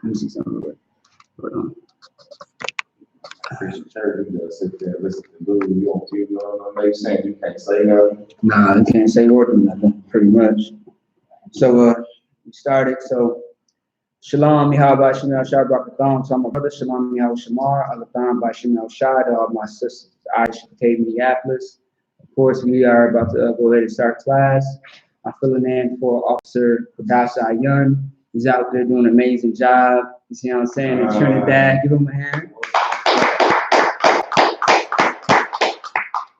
Let me see something real quick. Hold on. Christian church, you gotta sit there and listen to dude. You don't know, you saying you can't say nothing. Nah, you can't say or do nothing, pretty much. So we started. So Shalom, Yahweh, Shemel, Shai, Barakathon. So I'm a brother, Shalom, Yahweh, Shamar, Alathon, by Shemel, Shai, to all my sisters, I.S.U.P.K, Minneapolis. Of course, we are about to go ahead and start class. I'm filling in for Officer Padasha Ayun. He's out there doing an amazing job. You see what I'm saying? In Trinidad, give him a hand.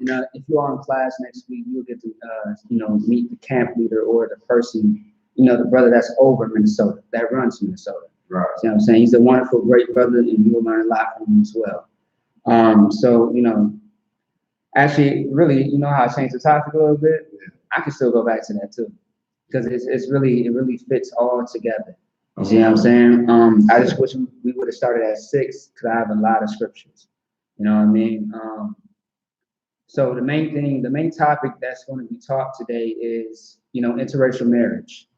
And if you are in class next week, you'll get to, meet the camp leader or the person, the brother that's over Minnesota, that runs Minnesota. Right. You know what I'm saying? He's a wonderful, great brother, and you will learn a lot from him as well. Actually, really, how I changed the topic a little bit? I can still go back to that too, because it really fits all together. You see what I'm saying? I just wish we would have started at 6, because I have a lot of scriptures. You know what I mean? So the main topic that's going to be taught today is, interracial marriage.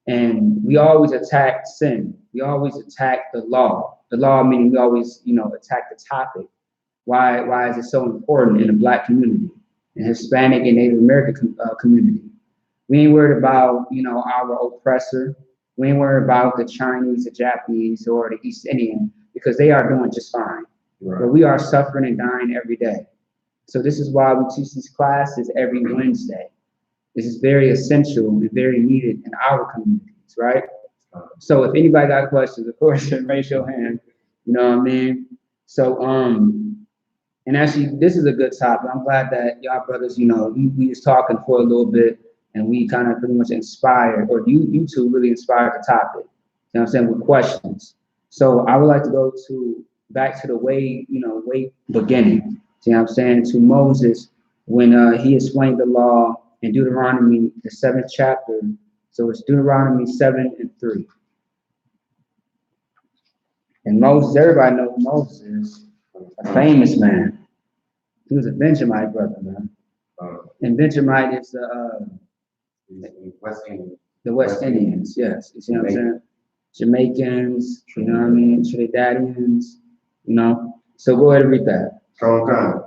And we always attack sin. We always attack the law. The law meaning we always, attack the topic. Why is it so important in the Black community, and Hispanic and Native American community? We ain't worried about, our oppressor. We ain't worried about the Chinese, the Japanese, or the East Indian, because they are doing just fine. Right. But we are suffering and dying every day. So this is why we teach these classes every Wednesday. This is very essential and very needed in our communities, right? So if anybody got questions, of course, raise your hand. You know what I mean? So, and actually, this is a good topic. I'm glad that y'all brothers, we was talking for a little bit, and we kind of pretty much inspired, or you two really inspired the topic. You know what I'm saying, with questions. So I would like to go back to the way beginning. See what I'm saying? To Moses, when he explained the law in Deuteronomy, the 7th chapter. So it's Deuteronomy 7:3. And Moses, everybody knows who Moses is, a famous man. He was a Benjamite brother, man. And Benjamite is the West Indians, yes. You see what I'm saying? Jamaicans, you know what I mean? Trinidadians, So go ahead and read that. The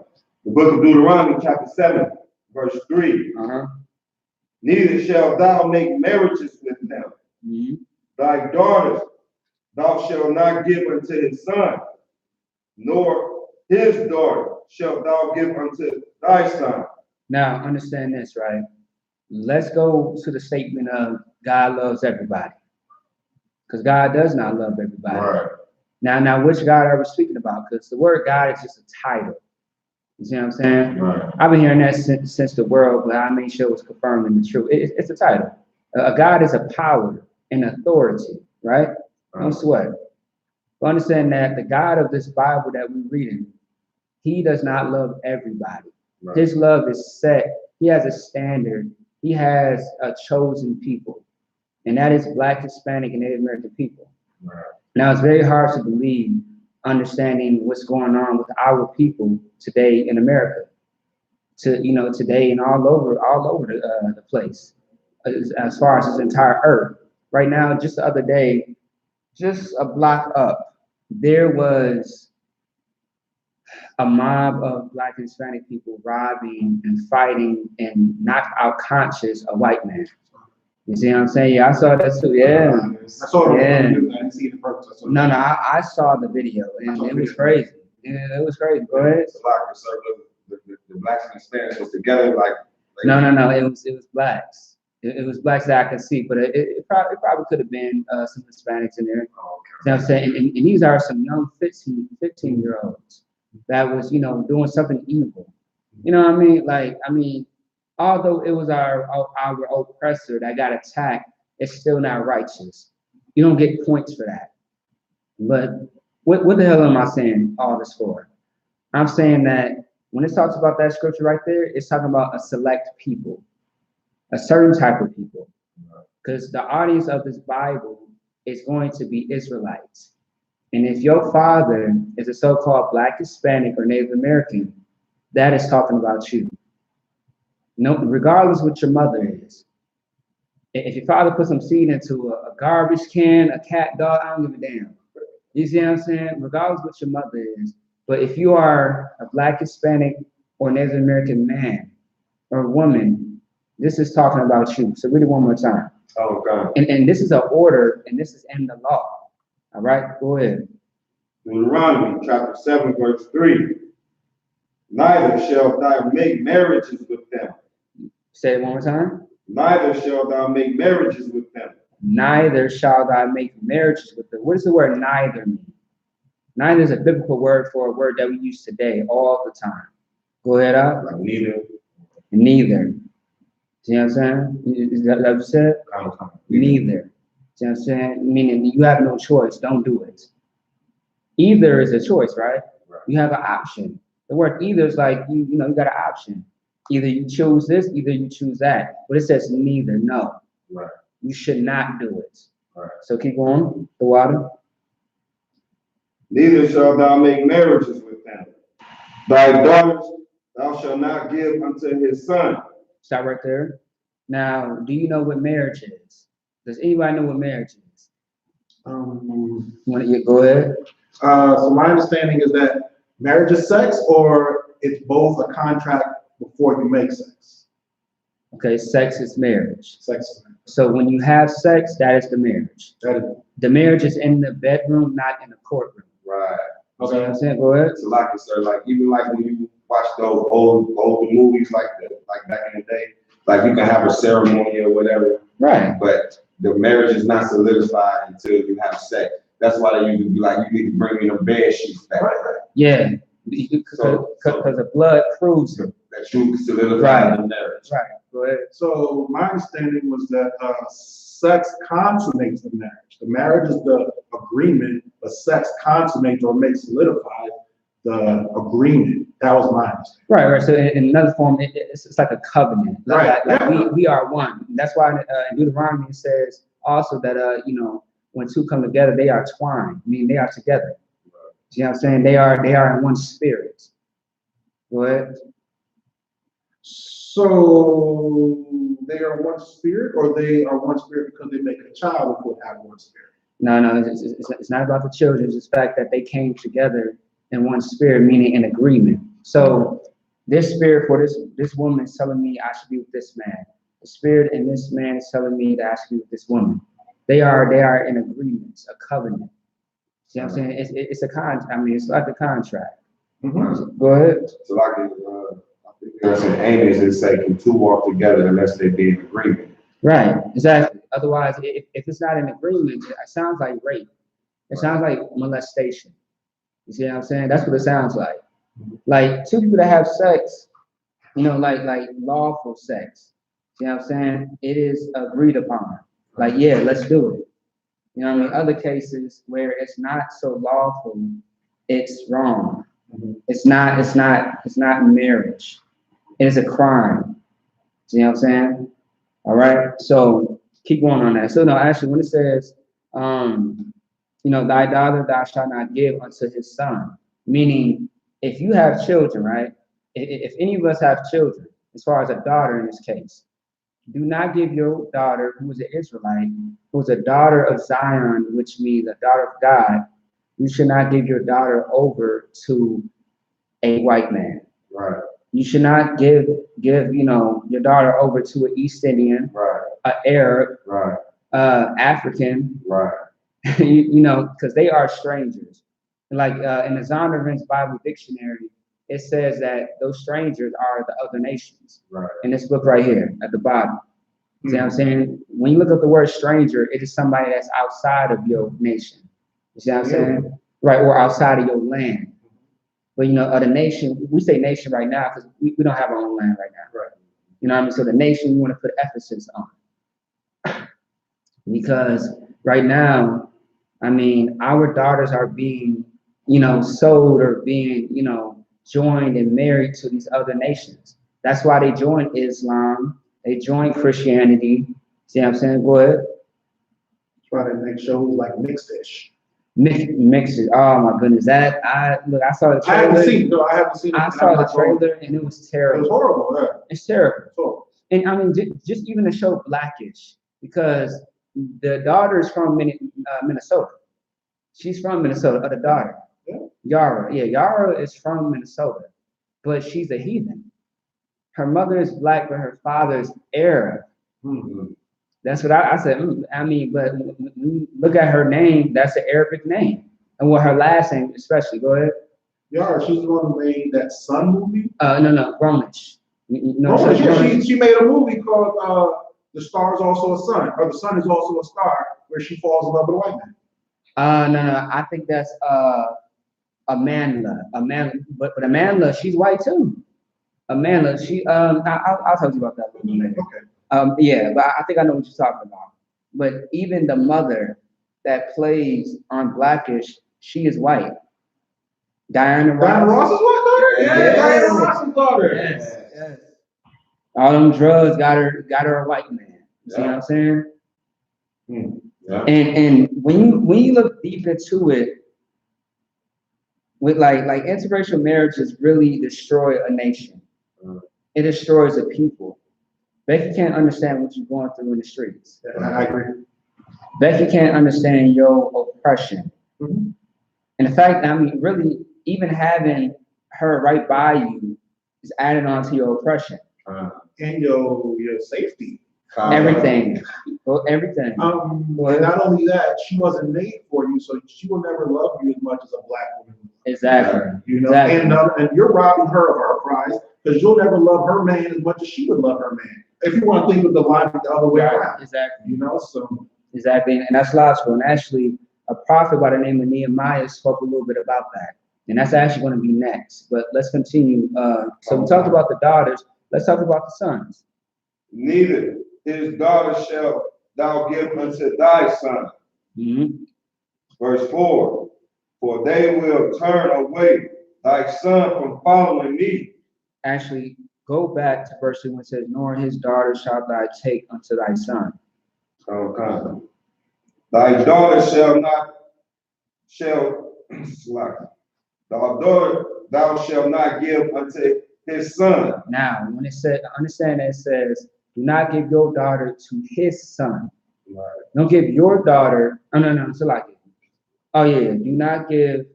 book of Deuteronomy, chapter 7, verse 3. Neither shalt thou make marriages with them. Thy daughters thou shalt not give unto his son, nor his daughter shalt thou give unto thy son. Now, understand this, right? Let's go to the statement of God loves everybody. Because God does not love everybody. Right. Now, which God are we speaking about? Because the word God is just a title. You see what I'm saying? Right. I've been hearing that since the world, but I made sure it was confirming the truth. It's a title. A God is a power and authority, right? Don't sweat. But understand that the God of this Bible that we're reading, he does not love everybody. Right. His love is set. He has a standard. He has a chosen people, and that is Black, Hispanic, and Native American people. Right. Now, it's very hard to believe, understanding what's going on with our people today in America, today and all over the place, as far as this entire earth. Right now, just the other day, just a block up, there was a mob of Black and Hispanic people robbing and fighting and knocked out conscious a white man. You see what I'm saying? Yeah, I saw that too. Yeah. I saw it. I didn't see the purpose. No, I saw the video, and it was crazy. Yeah, it was crazy. Go ahead. The Blacks and Hispanics was together, like no. It was Blacks. It was Blacks that I could see, but it probably could have been some Hispanics in there. Oh, okay. You know what I'm saying? And these are some young 15-year-olds that was, doing something evil. You know what I mean? Although it was our oppressor that got attacked, it's still not righteous. You don't get points for that. But what the hell am I saying all this for? I'm saying that when it talks about that scripture right there, it's talking about a select people, a certain type of people. Because the audience of this Bible is going to be Israelites. And if your father is a so-called Black, Hispanic, or Native American, that is talking about you. No, regardless what your mother is. If your father put some seed into a garbage can, a cat, dog, I don't give a damn. You see what I'm saying? Regardless what your mother is. But if you are a Black, Hispanic, or Native American man or woman, this is talking about you. So read it one more time. Oh, God. And this is an order, and this is in the law. All right, go ahead. Deuteronomy chapter 7, verse 3. Neither shalt thou make marriages with them. Say it one more time. Neither shalt thou make marriages with them. Neither shall thou make marriages with them. What does the word neither mean? Neither is a biblical word for a word that we use today all the time. Go ahead out. Like neither. Neither. See what I'm saying? Is that what you said? Neither. See what I'm saying? Meaning you have no choice. Don't do it. Either is a choice, right? You have an option. The word either is like, you know, you got an option. Either you choose this, either you choose that. But it says neither, no. Right. You should not do it. Right. So keep going, the water. Neither shalt thou make marriages with them. Thy daughters thou shalt not give unto his son. Stop right there. Now, do you know what marriage is? Does anybody know what marriage is? Go ahead. So my understanding is that marriage is sex, or it's both a contract before you make sex. Okay, sex is marriage. Sex is marriage. So when you have sex, that is the marriage. That is. The marriage is in the bedroom, not in the courtroom. Right. Okay, you know what I'm saying? Go ahead. So like it, sir, like even like when you watch those old movies like back in the day, like you can have a ceremony or whatever. Right. But the marriage is not solidified until you have sex. That's why they usually be like, you need to bring me the bed sheets back. Right. Yeah. Because the blood proves it. That you solidify the marriage. Right. Go ahead. So my understanding was that sex consummates the marriage. The marriage is the agreement, but sex consummates or makes solidified the agreement. That was my understanding. Right. So in another form, it's like a covenant. Right. Like we are one. That's why in Deuteronomy it says also that you know, when two come together, they are twined. I mean, they are together. Right. You know what I'm saying? They are in one spirit. Go ahead. So they are one spirit, or they are one spirit because they make a child who would have one spirit? No, it's not about the children. It's the fact that they came together in one spirit, meaning in agreement. So this spirit for this woman is telling me I should be with this man. The spirit in this man is telling me that I should be with this woman. They are in agreement, a covenant. See what I'm saying? It's a contract. I mean, it's like a contract. Mm-hmm. Go ahead. So like I think there's an Amos that say, can two walk together unless they be in agreement? Right, exactly. Otherwise, if it's not in agreement, it sounds like rape. It sounds like molestation. You see what I'm saying? That's what it sounds like. Like two people that have sex, you know, like lawful sex. You know what I'm saying? It is agreed upon. Like, yeah, let's do it. You know what I mean? Other cases where it's not so lawful, it's wrong. It's not marriage. It is a crime. You know what I'm saying? All right. So keep going on that. So no, actually, when it says, you know, thy daughter thou shalt not give unto his son, meaning if you have children, right? If any of us have children, as far as a daughter in this case, do not give your daughter, who is an Israelite, who is a daughter of Zion, which means a daughter of God. You should not give your daughter over to a white man. Right. You should not give you know, your daughter over to an East Indian, right, an Arab, right, African, right. you know, because they are strangers. Like in the Zondervan's Bible Dictionary, it says that those strangers are the other nations. Right. In this book right here at the bottom. See what I'm saying? When you look up the word stranger, it is somebody that's outside of your nation. You see what I'm saying? Right, or outside of your land. But you know, other nation, we say nation right now because we don't have our own land right now. Right. You know what I mean? So the nation you want to put emphasis on. Because right now, I mean, our daughters are being, you know, sold or being, you know, joined and married to these other nations. That's why they join Islam, they join Christianity. See what I'm saying? Go ahead. Try to make shows like Mixed-ish. Mixes. Oh my goodness, that I saw the trailer. I haven't seen it. I saw the trailer and it was terrible. It was horrible. Yeah. It's terrible. Horrible. And I mean, just even to show Blackish, because the daughter is from Minnesota. She's from Minnesota, the daughter. Yeah. Yara. Yeah, Yara is from Minnesota, but she's a heathen. Her mother is black, but her father is Arab. Mm-hmm. That's what I said. I mean, but when you look at her name, that's an Arabic name. And what her last name, especially, go ahead. Yeah, she's the one who made that Sun movie. No, Grownish. She made a movie called The Star is Also a Sun, or The Sun is Also a Star, where she falls in love with a white man. No, I think that's Amanda. But Amanda, she's white too. Amanda, I'll talk to you about that a little later. Okay. Yeah, but I think I know what you're talking about. But even the mother that plays on Blackish, she is white. Diana Ross's daughter? Yeah. Diana Ross's daughter. Yes. All them drugs got her a white man. You see what I'm saying? Yeah. And when you look deep into it, with like interracial marriages really destroy a nation. It destroys a people. Becky can't understand what you're going through in the streets. I agree. Becky can't understand your oppression. Mm-hmm. And the fact, I mean, really, even having her right by you is added on to your oppression. And your safety. Everything. Everything. And not only that, she wasn't made for you, so she will never love you as much as a black woman. Exactly. You know, Exactly. And you're robbing her of her prize because you'll never love her man as much as she would love her man. If you want to think of the line the other way around. Exactly. You know, so. Exactly. And that's logical. And actually, a prophet by the name of Nehemiah spoke a little bit about that. And that's actually going to be next. But let's continue. So we talked about the daughters. Let's talk about the sons. Neither his daughter shall thou give unto thy son. Mm-hmm. Verse 4, for they will turn away thy son from following me. Actually, go back to verse 2 when it says, nor his daughter shalt thou take unto thy son. Okay. Thy daughter thou shalt not give unto his son. Now, when it said, understand that it says, do not give your daughter to his son. Right. Don't give your daughter, so like it. Oh yeah, do not give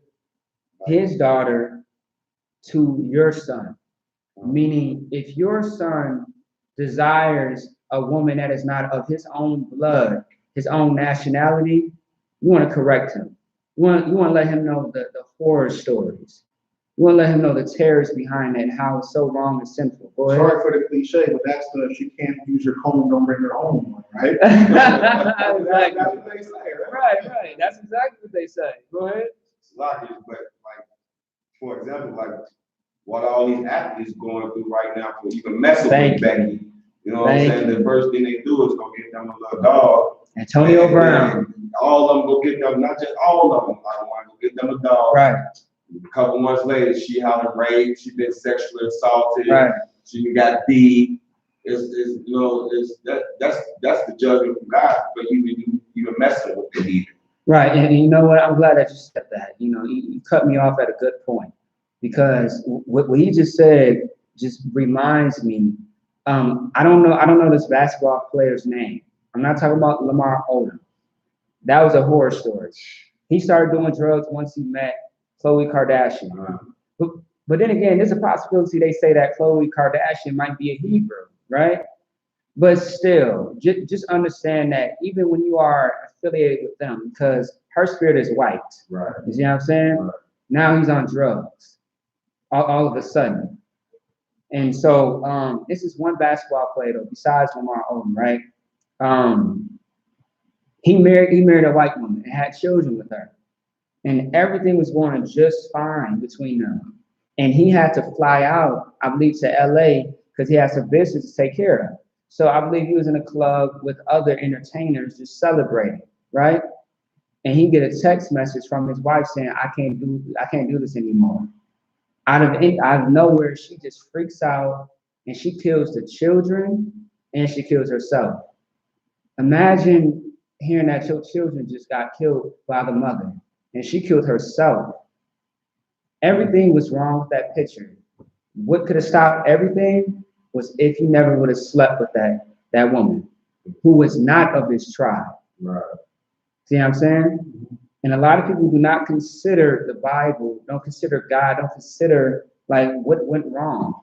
his daughter to your son. Meaning, if your son desires a woman that is not of his own blood, his own nationality, you want to correct him. You want to let him know the horror stories. You want to let him know the terrors behind it and how it's so wrong and sinful. Go ahead. Sorry for the cliche, but that's the she can't use your comb, don't bring her home, right? Exactly. That's what they say, right? Right. That's exactly what they say. Go ahead. It's like, but like, for example, like what all these athletes going through right now for even messing with Becky. You know what I'm saying? The first thing they do is go get them a little dog. Antonio Brown. All of them go get them, not just all of them. I want to go get them a dog. Right. A couple months later, she had a rape. She been sexually assaulted. Right. She got beat. That's the judgment from God for even messing with it either. Right, and you know what? I'm glad that you said that. You know, you cut me off at a good point because what he just said just reminds me. I don't know this basketball player's name. I'm not talking about Lamar Odom. That was a horror story. He started doing drugs once he met Khloe Kardashian. But then again, there's a possibility they say that Khloe Kardashian might be a Hebrew, right? But still, just understand that even when you are affiliated with them, because her spirit is white. Right. You see what I'm saying? Right. Now he's on drugs all of a sudden. And so this is one basketball player, though, besides Lamar Odom, right? He married a white woman and had children with her. And everything was going just fine between them. And he had to fly out, I believe, to LA because he had some business to take care of. So I believe he was in a club with other entertainers just celebrating, right? And he get a text message from his wife saying, I can't do this anymore. Out of nowhere, she just freaks out and she kills the children and she kills herself. Imagine hearing that your children just got killed by the mother and she killed herself. Everything was wrong with that picture. What could have stopped everything was if he never would have slept with that woman who was not of his tribe. Right. See what I'm saying? And a lot of people do not consider the Bible, don't consider God, don't consider like what went wrong.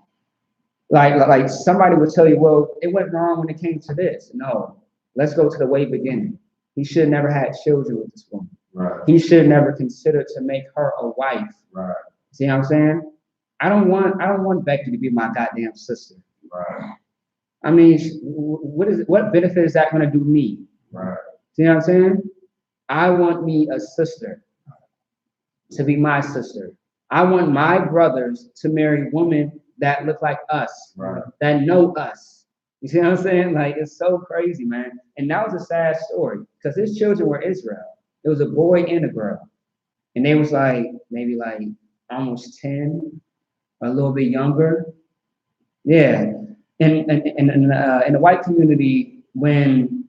Like somebody would tell you, well, it went wrong when it came to this. No, let's go to the way beginning. He should have never had children with this woman. Right. He should never consider to make her a wife. Right. See what I'm saying? I don't want Becky to be my goddamn sister. Right. I mean, what benefit is that going to do me? Right. See what I'm saying? I want me a sister to be my sister. I want my brothers to marry women that look like us, right, that know us. You see what I'm saying? Like, it's so crazy, man. And that was a sad story because his children were Israel. It was a boy and a girl. And they was like, maybe like almost 10, a little bit younger. Yeah. In the white community, when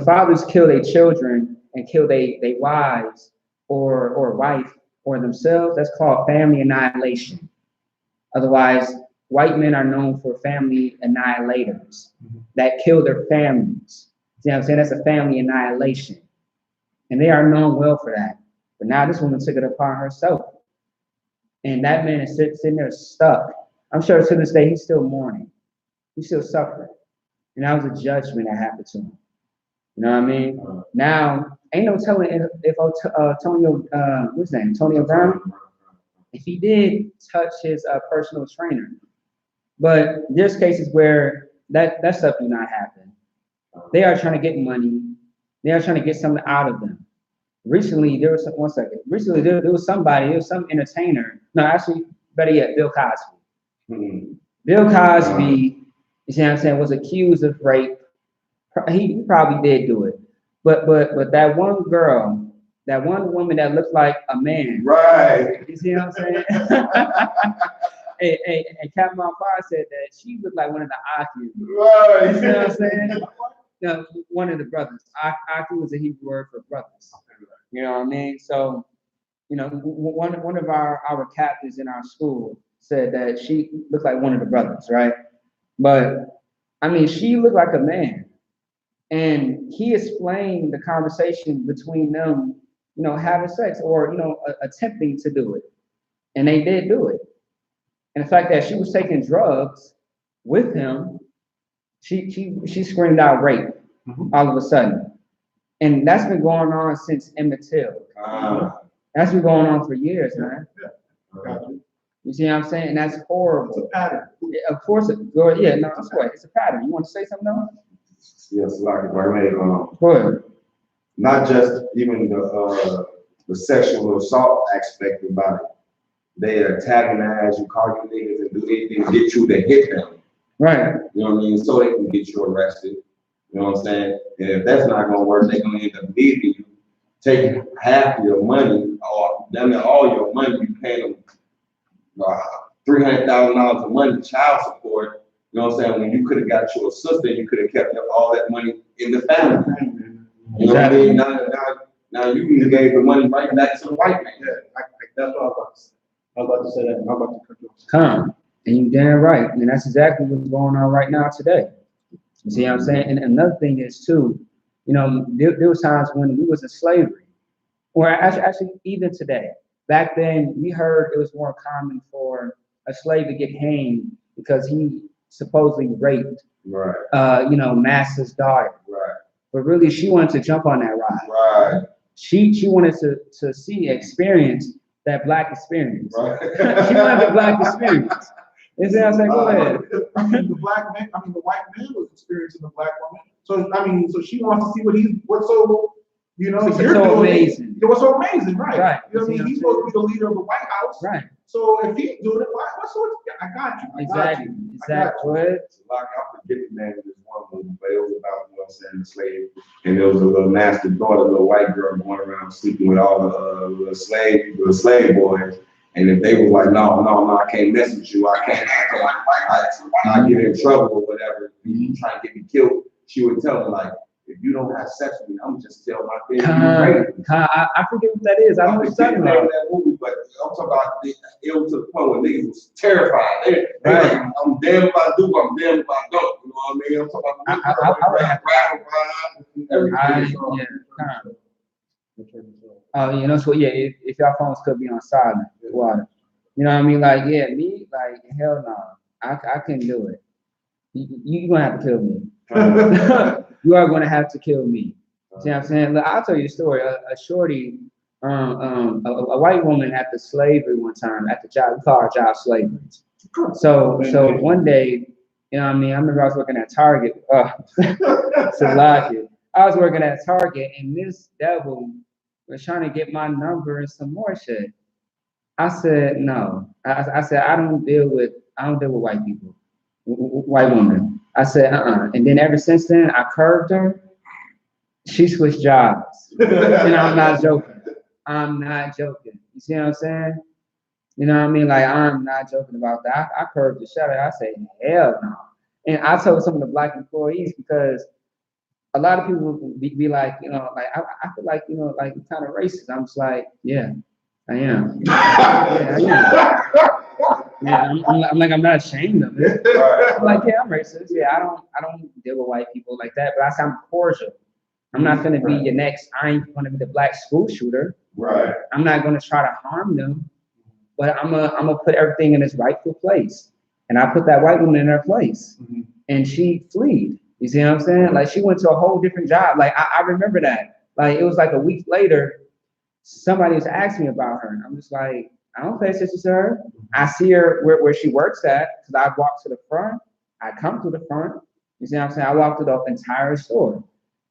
fathers kill their children and kill their wives or wife or themselves, that's called family annihilation. Otherwise, white men are known for family annihilators that kill their families. See what I'm saying? That's a family annihilation. And they are known well for that. But now this woman took it upon herself. And that man is sitting there stuck. I'm sure to this day he's still mourning. He's still suffering. And that was a judgment that happened to him. You know what I mean? Now, ain't no telling if Antonio, what's his name? Antonio Brown, if he did touch his personal trainer. But there's cases where that stuff do not happen. They are trying to get money. They are trying to get something out of them. Recently, there was Recently, there was some entertainer. No, actually, better yet, Bill Cosby. Bill Cosby, you see what I'm saying, was accused of rape. He probably did do it. But that one girl, that one woman that looked like a man. Right. You see what I'm saying? and Captain Fire said that she looked like one of the Aki. Right. You see what I'm saying? No, one of the brothers. Aki was a Hebrew word for brothers. You know what I mean? So, you know, one of our captains in our school said that she looked like one of the brothers, right? But I mean, she looked like a man. And he explained the conversation between them, you know, having sex or, you know, attempting to do it. And they did do it. And the fact that she was taking drugs with him, she screamed out rape all of a sudden. And that's been going on since Emmett Till. That's been going on for years, man. You see what I'm saying? And that's horrible. It's a pattern. Of course, it's a pattern. You want to say something else? Yes, like if I may, Go ahead. not just even the sexual assault aspect about it. They antagonize you, call you niggas, and do anything to get you to hit them. Right. You know what I mean? So they can get you arrested. You know what I'm saying? And if that's not gonna work, they're gonna end up leaving you, taking half of your money, or damn near all your money. You pay them $300,000 a month child support. You know what I'm saying? When you could have got your sister, you could have kept all that money in the family. You know what I mean? Now you gave the money right back to the white man. Yeah, that's what I was about to say that. I'm about to cut you off. Come. And you damn right. And that's exactly what's going on right now today. You see what I'm saying? And another thing is too, you know, there was times when we was in slavery, or actually even today. Back then, we heard it was more common for a slave to get hanged because he supposedly raped, you know, master's daughter. Right. But really, she wanted to jump on that ride. Right. She wanted to experience that black experience. Right. She wanted the black experience. You see what I'm saying? Go ahead. I mean, the white man was experiencing the black woman. So I mean, so she wants to see what's so, you know, What's you're so doing. amazing. What's so amazing, right? Right. You know what I mean? He's supposed to be the leader of the White House. Right. So if he's doing it, what's so? I got you. Exactly. Like I forget the name of this one movie, but it was about, you know what I'm saying, the slave, and there was a little master daughter, a little white girl going around sleeping with all the little slave boys. And if they were like, no, I can't mess with you, I get in trouble or whatever, you try to get me killed, she would tell them like, if you don't have sex with me, I'm just tell my baby I forget what that is. I know what you're talking about. That movie, but I'm talking about it was to the point where niggas was terrified. They like, I'm damned if I do, I'm damned if I don't. You know what I mean? I'm talking about everything. Oh, you know, so yeah, if y'all phones could be on silent, water. You know what I mean? Like, yeah, me, like, hell no. I couldn't do it. You're gonna have to kill me. You are gonna have to kill me. See what I'm saying? Look, I'll tell you a story. A shorty, a white woman at the slavery one time, at the job, we call our job slavery. So one day, you know what I mean? I remember I was working at Target. I was working at Target, and this devil was trying to get my number and some more shit. I said no. I said I don't deal with white people, white women. I said And then ever since then, I curved her. She switched jobs, and I'm not joking. I'm not joking. You see what I'm saying? You know what I mean? Like, I'm not joking about that. I curved the shut out. I say, hell no. And I told some of the black employees, because a lot of people be like, you know, like, I feel like, you know, like, kind of racist. I'm just like, yeah, I am. Yeah, I am. Yeah, I'm like, I'm not ashamed of it. I'm like, yeah, I'm racist. Yeah, I don't deal with white people like that, but I say I'm cordial. I'm not gonna be your next, I ain't gonna be the black school shooter. Right. I'm not gonna try to harm them, but I'm gonna put everything in its rightful place. And I put that white woman in her place. And she fled. You see what I'm saying? Like, she went to a whole different job. Like, I remember that. Like, it was like a week later, somebody was asking me about her. And I'm just like, I don't pay attention to her. I see her where she works at, because I walk to the front. I come to the front. You see what I'm saying? I walk through the entire store.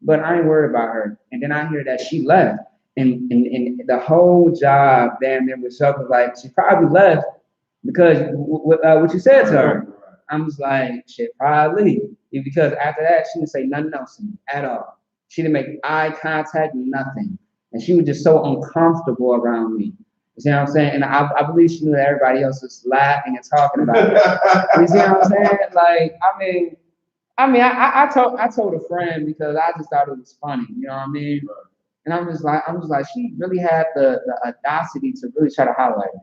But I ain't worried about her. And then I hear that she left. And the whole job, damn near was up. Like, she probably left because what you said to her. I'm just like, shit, probably. Because after that, she didn't say nothing else to me at all. She didn't make eye contact, nothing. And she was just so uncomfortable around me. You see what I'm saying? And I believe she knew that everybody else was laughing and talking about it. You see what I'm saying? Like, I told a friend, because I just thought it was funny. You know what I mean? And I'm just like, she really had the audacity to really try to highlight me.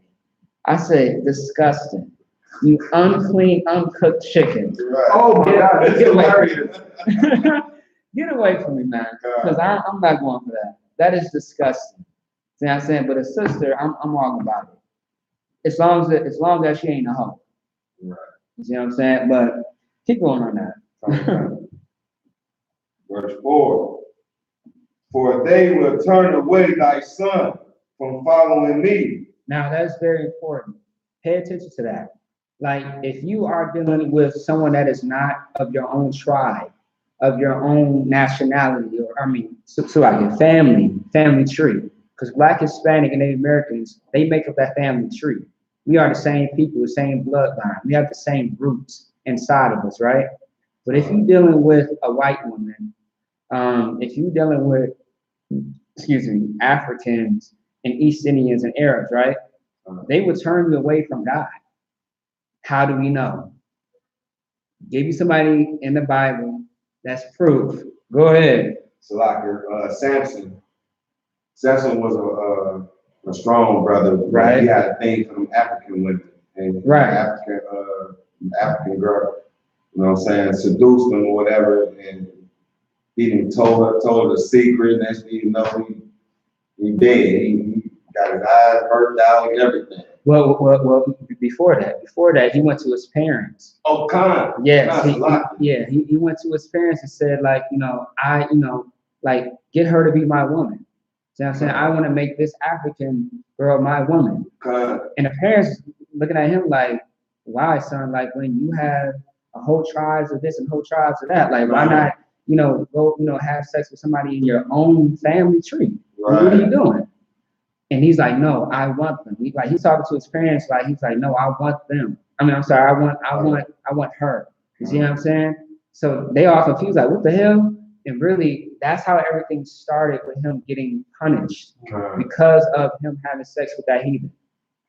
I said, disgusting. You unclean, uncooked chicken. Right. Oh my God, get away from me. Get away from me, man. Because I'm not going for that. That is disgusting. See what I'm saying? But a sister, I'm all about it. As long as she ain't a hoe. Right. You see what I'm saying? But keep going on that. Verse 4. For they will turn away thy son from following me. Now, that's very important. Pay attention to that. Like, if you are dealing with someone that is not of your own tribe, of your own nationality, or so like your family tree, because Black, Hispanic, and Native Americans, they make up that family tree. We are the same people, the same bloodline. We have the same roots inside of us, right? But if you're dealing with a white woman, if you're dealing with, Africans and East Indians and Arabs, right? They would turn you away from God. How do we know? Give you somebody in the Bible that's proof. Go ahead. So like Samson. Samson was a strong brother. Right. He had a thing for them African women. And African girl, you know what I'm saying, seduced him or whatever, and he didn't told her the secret. Next thing you know, he dead. He got his eyes burnt out and everything. Well, before that, he went to his parents. Oh, Khan. Yes, he went to his parents and said, like, like, get her to be my woman. See what I'm saying? I want to make this African girl my woman. And the parents looking at him like, why, son? Like, when you have a whole tribes of this and whole tribes of that, like, why not, go, have sex with somebody in your own family tree? Right. What are you doing? And he's like, no, I want them. He's talking to his parents, like, he's like, no, I want them. I want her. You see what I'm saying? So they all confused, like, what the hell? And really, that's how everything started, with him getting punished because of him having sex with that heathen.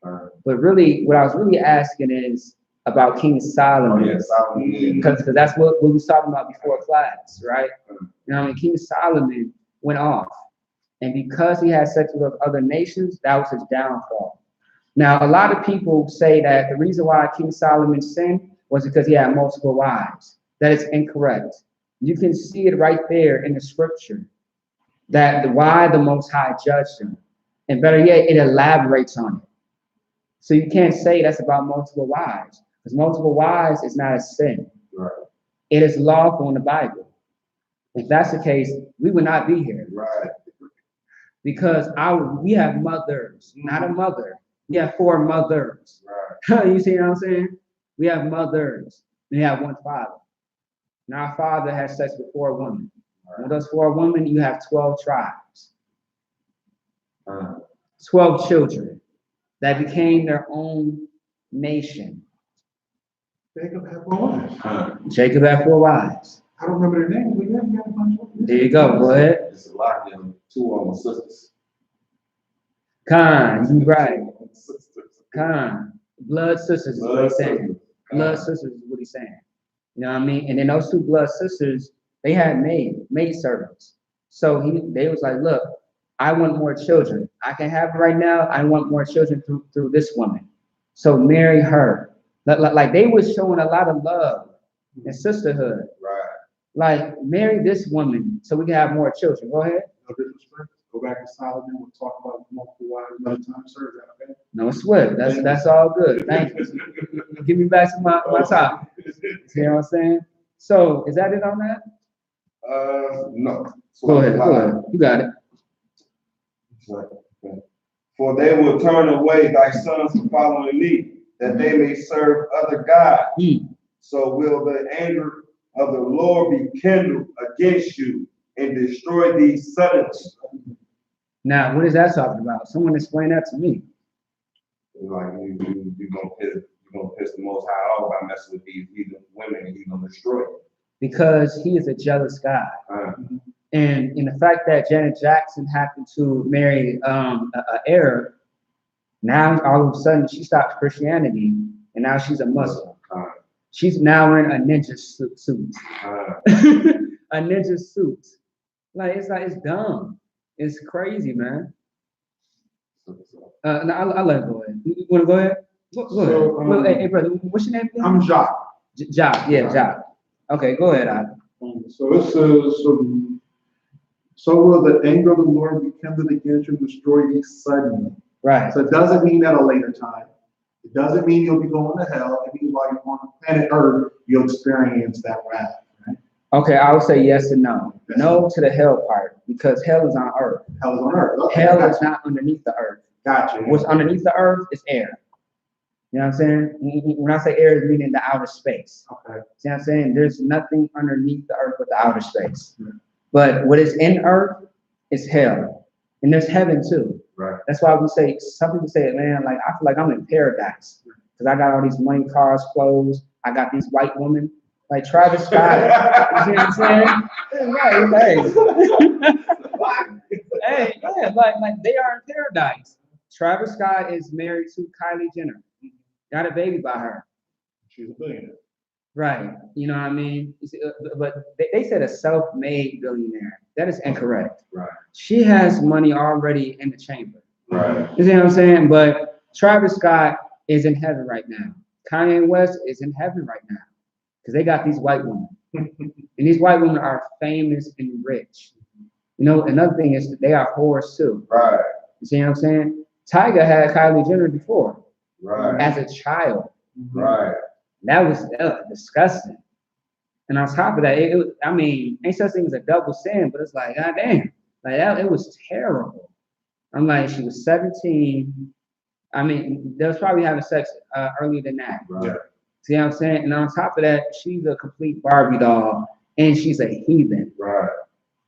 But really, what I was really asking is about King Solomon. Oh, yeah, Solomon. Because that's what we was talking about before class, right? King Solomon went off. And because he had sex with other nations, that was his downfall. Now, a lot of people say that the reason why King Solomon sinned was because he had multiple wives. That is incorrect. You can see it right there in the scripture. that why the Most High judged him. And better yet, it elaborates on it. So you can't say that's about multiple wives, because multiple wives is not a sin. Right. It is lawful in the Bible. If that's the case, we would not be here. Right. Because we have mothers, not a mother. We have 4 mothers. Right. You see what I'm saying? We have mothers. We have 1 father. Now our father has sex with 4 women. Right. With those 4 women, you have 12 tribes. 12 children that became their own nation. Jacob had 4 wives. Jacob had 4 wives. I don't remember their names, but yeah, he had a bunch of them. There you go. Go ahead. It's a lot of them. 2 of them sisters. Khan, you right. Khan. Blood sisters is what he's saying. Blood sisters is what he's saying. You know what I mean? And then those 2 blood sisters, they had maid servants. So they was like, look, I want more children. I can have it right now. I want more children through this woman. So marry her. Like they was showing a lot of love and sisterhood. Right. Like marry this woman so we can have more children. Go ahead. No disrespect. Go back to Solomon. We'll talk about multiple wives another time, sir. Is that okay? No sweat. That's all good. Thank you. Give me back to my top. You know what I'm saying? So is that it on that? No. Go ahead. You got it. For they will turn away thy sons from following me, that they may serve other gods. So will the anger of the Lord be kindled against you and destroy these suddenly. Now, what is that talking about? Someone explain that to me. Like you're gonna piss the Most High off by messing with these women, and he's gonna destroy them. Because he is a jealous God. And in the fact that Janet Jackson happened to marry an Arab, now all of a sudden she stopped Christianity and now she's a Muslim. She's now wearing a ninja suit. A ninja suit. Like it's dumb. It's crazy, man. No, I let it go ahead. You want to go ahead? Go ahead. Hey, brother, what's your name again? I'm Jacques. Jacques, yeah, Jacques. Okay, go ahead, Adam. So it says, so will the anger of the Lord be kindled against you and destroy you suddenly. Right. So it doesn't mean at a later time. It doesn't mean you'll be going to hell. It means while you're on planet Earth, you'll experience that wrath. Right? Okay, I would say yes and no. Yes. No to the hell part, because hell is on Earth. Hell is on Earth. Okay, hell is not underneath the Earth. Gotcha. What's underneath the Earth is air. You know what I'm saying? When I say air, it's meaning the outer space. Okay. See what I'm saying? There's nothing underneath the Earth but the outer space. But what is in Earth is hell. And there's heaven too. Right. That's why we say, some people say, man, like I feel like I'm in paradise. Because I got all these money, cars, clothes. I got these white women. Like Travis Scott. You see what I'm saying? Right, hey, yeah, like they are in paradise. Travis Scott is married to Kylie Jenner. Got a baby by her. She's a billionaire. Right. You know what I mean? But they said a self-made billionaire. That is incorrect. Right. She has money already in the chamber. Right. You see what I'm saying? But Travis Scott is in heaven right now. Kanye West is in heaven right now. Because they got these white women. And these white women are famous and rich. You know, another thing is that they are whores too. Right. You see what I'm saying? Tiger had Kylie Jenner before. Right. As a child. Right. That was disgusting. And on top of that, I mean, ain't such thing as a double sin, but it's like, goddamn, like that, it was terrible. I'm like, she was 17. I mean, they was probably having sex earlier than that. Right. See what I'm saying? And on top of that, she's a complete Barbie doll, and she's a heathen. Right.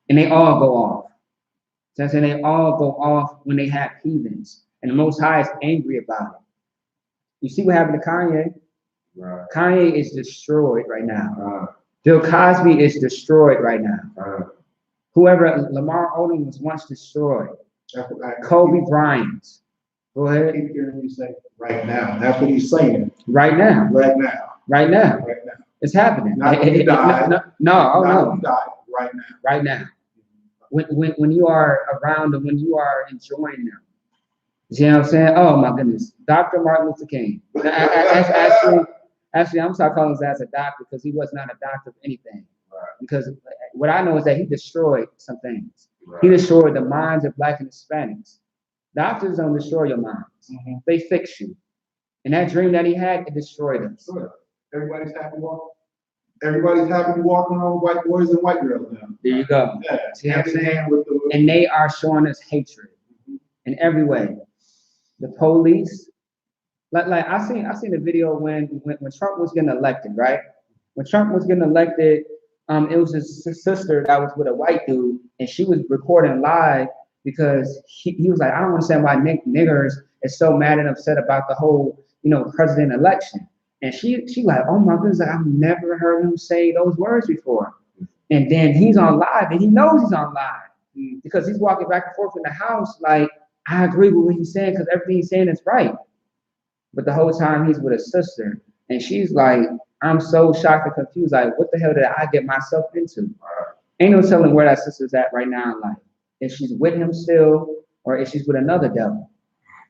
And they all go off. So I'm saying they all go off when they have heathens, and the Most High is angry about it. You see what happened to Kanye? Right. Kanye is destroyed right now. Bill Cosby is destroyed right now. Whoever, Lamar Odom was once destroyed. Kobe Bryant. Go ahead. I keep hearing you say right now. That's what he's saying. Right now. Right now. Right now. Right now. It's happening. Not when he died. No. When he died. Right now. Right now. When you are around them, when you are enjoying them. You see what I'm saying? Oh my goodness. Dr. Martin Luther King. Actually, I'm sorry calling his ass a doctor because he was not a doctor of anything. Right. Because what I know is that he destroyed some things. He destroyed the minds of Black and Hispanics. Doctors don't destroy your minds. They fix you. And that dream that he had, it destroyed him. Everybody's happy walking. Everybody's happy walking on white boys and white girls now. There you go. Yeah. See what I'm saying? And they are showing us hatred in every way. The police, like I seen a video when Trump was getting elected, right? When Trump was getting elected, it was his sister that was with a white dude, and she was recording live because he was like, I don't understand why niggers is so mad and upset about the whole, president election. And she like, oh my goodness, like, I've never heard him say those words before. And then he's on live, and he knows he's on live because he's walking back and forth in the house like, I agree with what he's saying because everything he's saying is right. But the whole time he's with his sister, and she's like, I'm so shocked and confused. Like, what the hell did I get myself into? Ain't no telling where that sister's at right now in life. If she's with him still, or if she's with another devil.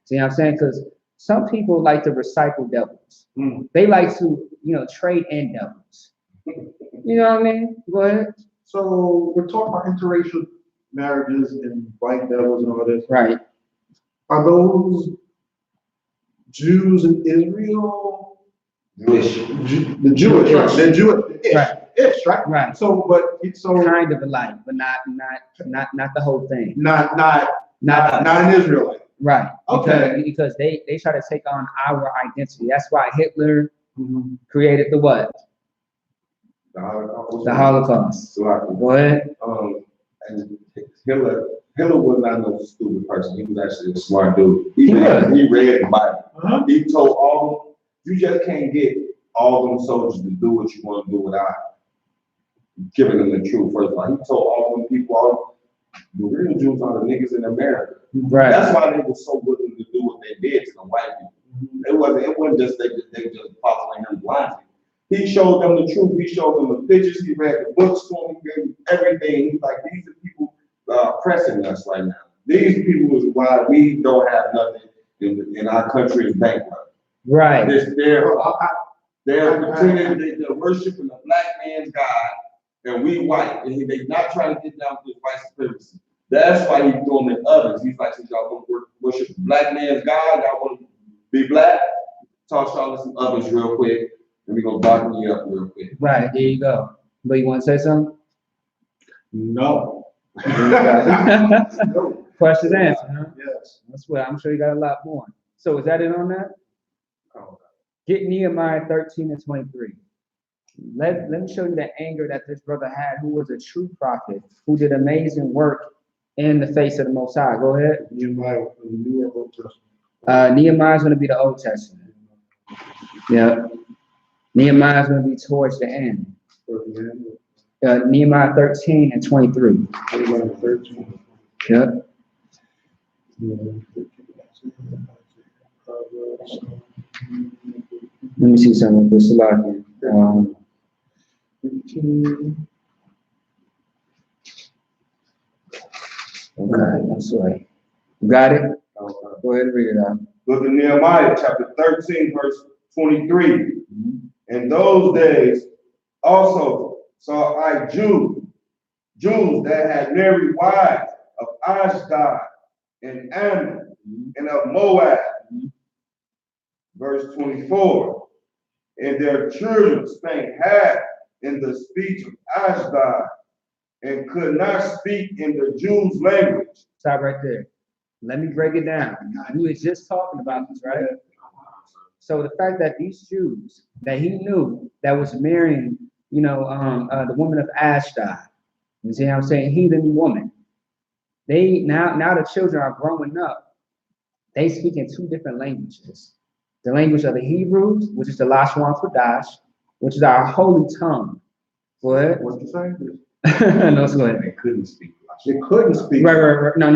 See what I'm saying? Because some people like to recycle devils. They like to, trade in devils. You know what I mean? Go ahead. So we're talking about interracial marriages and white devils and all this. Right. Are those Jews in Israel? Jewish. The Jewish, right? They're Jewish, right? Right. So kind of alike, but not the whole thing. Not an Israelite. Right. Okay. Because they try to take on our identity. That's why Hitler created the what? The Holocaust. Go ahead. And Hitler was not no stupid person. He was actually a smart dude. He read the Bible. He told all. You just can't get all them soldiers to do what you want to do without giving them the truth. First of all, he told all them people, the real Jews are the niggas in America. Right. That's why they were so willing to do what they did to the white people. It wasn't just they just following him blindly. He showed them the truth. He showed them the pictures. He read the books to them. He gave them everything. He's like, these are people oppressing us right now. These people is why we don't have nothing in our country is bankrupt. Right. They're pretending they're worshiping the black man's God, and we white, and they're not trying to get down to white supremacy. That's why he's doing it others. He's like, since y'all want to worship the black man's God, y'all want to be black, talk to y'all some others real quick, and we're going to darken you up real quick. Right, there you go. But you want to say something? No. No. Question answer, huh? Yes. That's what I'm sure you got a lot more. So is that it on that? Get Nehemiah 13 and 23. Let me show you the anger that this brother had, who was a true prophet, who did amazing work in the face of the Most High. Go ahead. Nehemiah, the New or Old Testament? Nehemiah is going to be the Old Testament. Yeah. Nehemiah is going to be towards the end. Nehemiah 13 and 23. Nehemiah 13. Yeah. Let me see something with Salaki. 15. Okay, that's right. You got it? Go ahead and read it out. Look at Nehemiah chapter 13, verse 23. In those days also saw I Jews that had married wives of Ashdod and Ammon and of Moab. Verse 24. And their children spake half in the speech of Ashdod and could not speak in the Jews' language. Stop right there. Let me break it down. We were just talking about this, right? So the fact that these Jews that he knew that was marrying, the woman of Ashdod, you see what I'm saying? Heathen woman. They now the children are growing up. They speak in two different languages. The language of the Hebrews, which is the Lashon Kodash, which is our holy tongue. What? What's the saying? No, it's good. They couldn't speak. They couldn't speak. Right. No,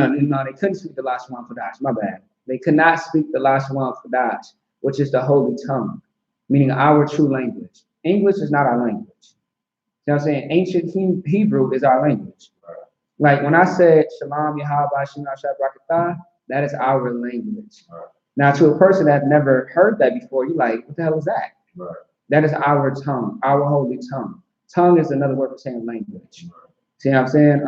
they couldn't speak the Lashon Kodash. My bad. They could not speak the Lashon Kodash, which is the holy tongue, meaning our true language. English is not our language. You know what I'm saying? Ancient Hebrew is our language. Like when I said Shalom, Yahweh, Shema, Shabrakatah, that is our language. Now, to a person that never heard that before, you're like, what the hell is that? That is our tongue, our holy tongue. Tongue is another word for saying language. See what I'm saying?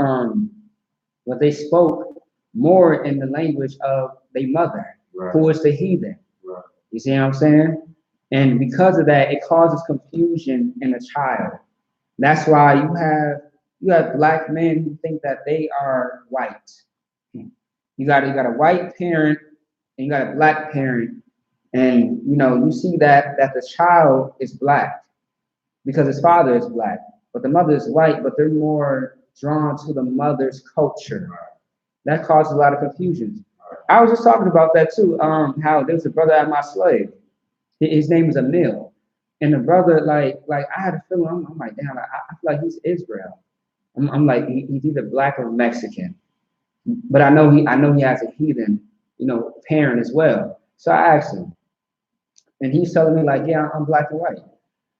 but they spoke more in the language of their mother, who is the heathen. You see what I'm saying? And because of that, it causes confusion in a child. That's why you have black men who think that they are white. You got a white parent and you got a black parent, and you see that the child is black because his father is black, but the mother is white, but they're more drawn to the mother's culture. That causes a lot of confusion. I was just talking about that too. How there was a brother at my slave. His name is Emil, and the brother like I had a feeling. I'm like, damn, I feel like he's Israel. I'm like he's either black or Mexican, but I know he has a heathen, parent as well. So I asked him, and he's telling me like, yeah, I'm black and white.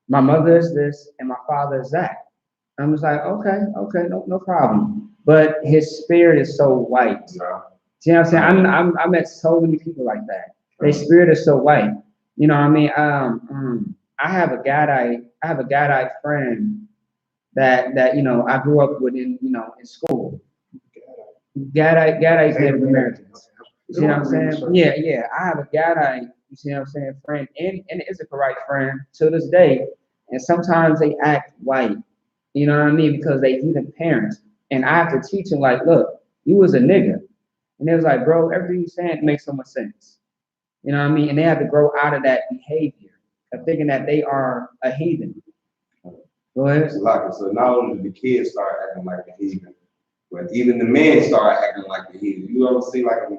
My mother is this, and my father is that. I was like, okay, no problem. But his spirit is so white. Yeah. See what I'm saying? I met so many people like that. Their spirit is so white. You know what I mean? I have a Gadite friend that I grew up with in school. Gadite Native Americans. You see what I'm saying? Yeah. I have a Gadite, you see what I'm saying, friend, and it's a correct friend to this day. And sometimes they act white. You know what I mean? Because they heathen parents. And I have to teach them like, look, you was a nigga. And they was like, bro, everything you're saying makes so much sense. You know what I mean? And they have to grow out of that behavior of thinking that they are a heathen. Go ahead. So not only do the kids start acting like a heathen, but even the men start acting like the heathen. You ever see like a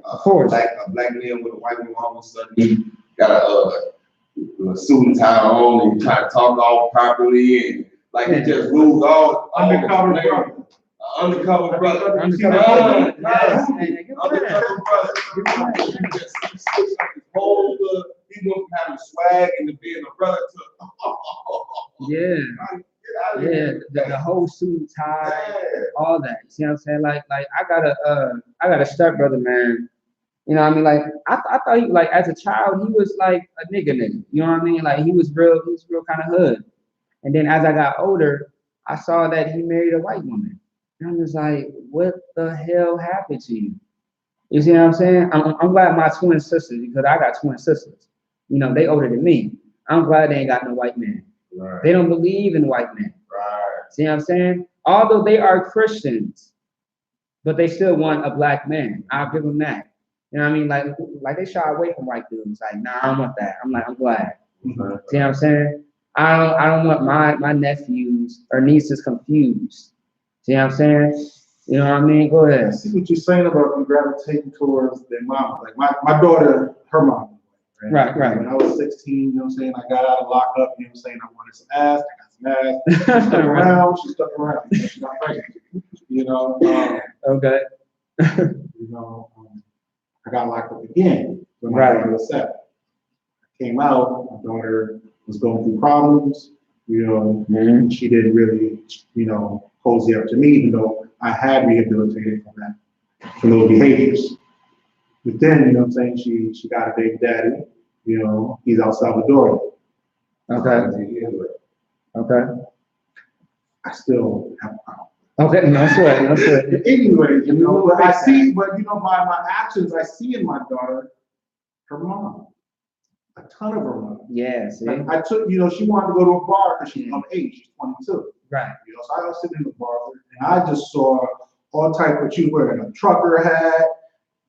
black man with a white woman, all of a sudden he got a suit and tie on and try to talk all properly and like he just rules all undercover brother. Undercover brother. Undercover brother. He went from having swag and to being a brother to the whole suit and tie, all that. You see what I'm saying? Like I got a stepbrother, man. You know what I mean? Like I thought he, like as a child he was like a nigga. You know what I mean? Like he was real kind of hood. And then as I got older, I saw that he married a white woman. And I was like, what the hell happened to you? You see what I'm saying? I'm glad my twin sisters, because I got twin sisters. They older than me. I'm glad they ain't got no white man. Right. They don't believe in white men. Right. See what I'm saying? Although they are Christians, but they still want a black man. I'll give them that. You know what I mean? Like they shy away from white dudes. Like, nah, I don't want that. I'm like, I'm glad. Mm-hmm. See what I'm saying? I don't want my nephews or nieces confused. See what I'm saying? You know what I mean? Go ahead. I see what you're saying about you gravitating towards their mom. Like my daughter, her mom. Right. When I was 16, you know what I'm saying, I got out of lockup, you know what I'm saying, I wanted some ass, I got some ass. She stuck around, she got pregnant. Okay. I got locked up again when my daughter was 7. I came out, my daughter was going through problems, and she didn't really, cozy up to me, even though I had rehabilitated from those behaviors. But then, you know what I'm saying, she got a baby daddy, he's El Salvadorian. Okay. I still have a problem. Okay, no sweat. Anyway, but I see, by my actions, I see in my daughter, her mom. A ton of her money. Yeah, see? Like I took, she wanted to go to a bar because she's of age, she's 22. Right. So I was sitting in the bar and I just saw all type of, she wearing a trucker hat,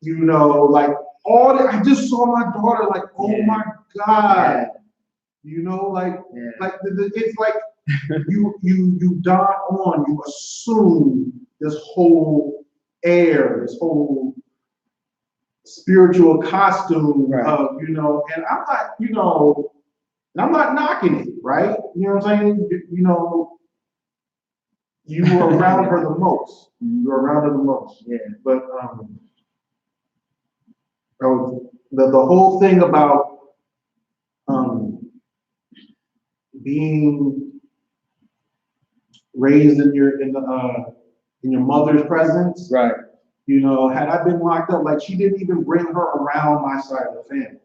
like all that. I just saw my daughter like, oh my God. It's like you don on, you assume this whole air, this whole spiritual costume of, and I'm not, and I'm not knocking it, right? You know what I'm saying? You were around her the most. You're around her the most. Yeah. But the whole thing about being raised in your mother's presence, right? Had I been locked up, like she didn't even bring her around my side of the family.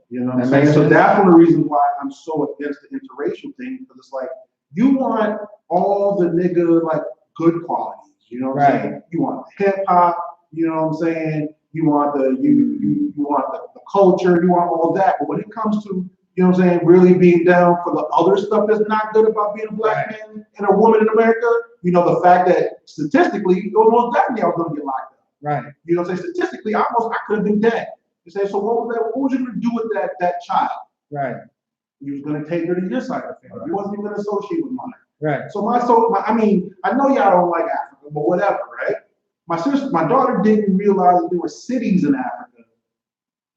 You know what I'm saying? So that's one of the reasons why I'm so against the interracial thing, because it's like you want all the nigga like good qualities. You know what I'm saying? You want the hip hop, you know what I'm saying? You want the you want the culture, you want all that. But when it comes to, you know what I'm saying, really being down for the other stuff that's not good about being a black man and a woman in America, you know, the fact that statistically, almost definitely I was gonna get locked up. Right. You know what I'm saying? Statistically, I could have been dead. You say, so what was you gonna do with that child? Right. You was gonna take her to your side of the family. You wasn't even gonna associate with mine. Right. So I mean, I know y'all don't like Africa, but whatever, right? My daughter didn't realize that there were cities in Africa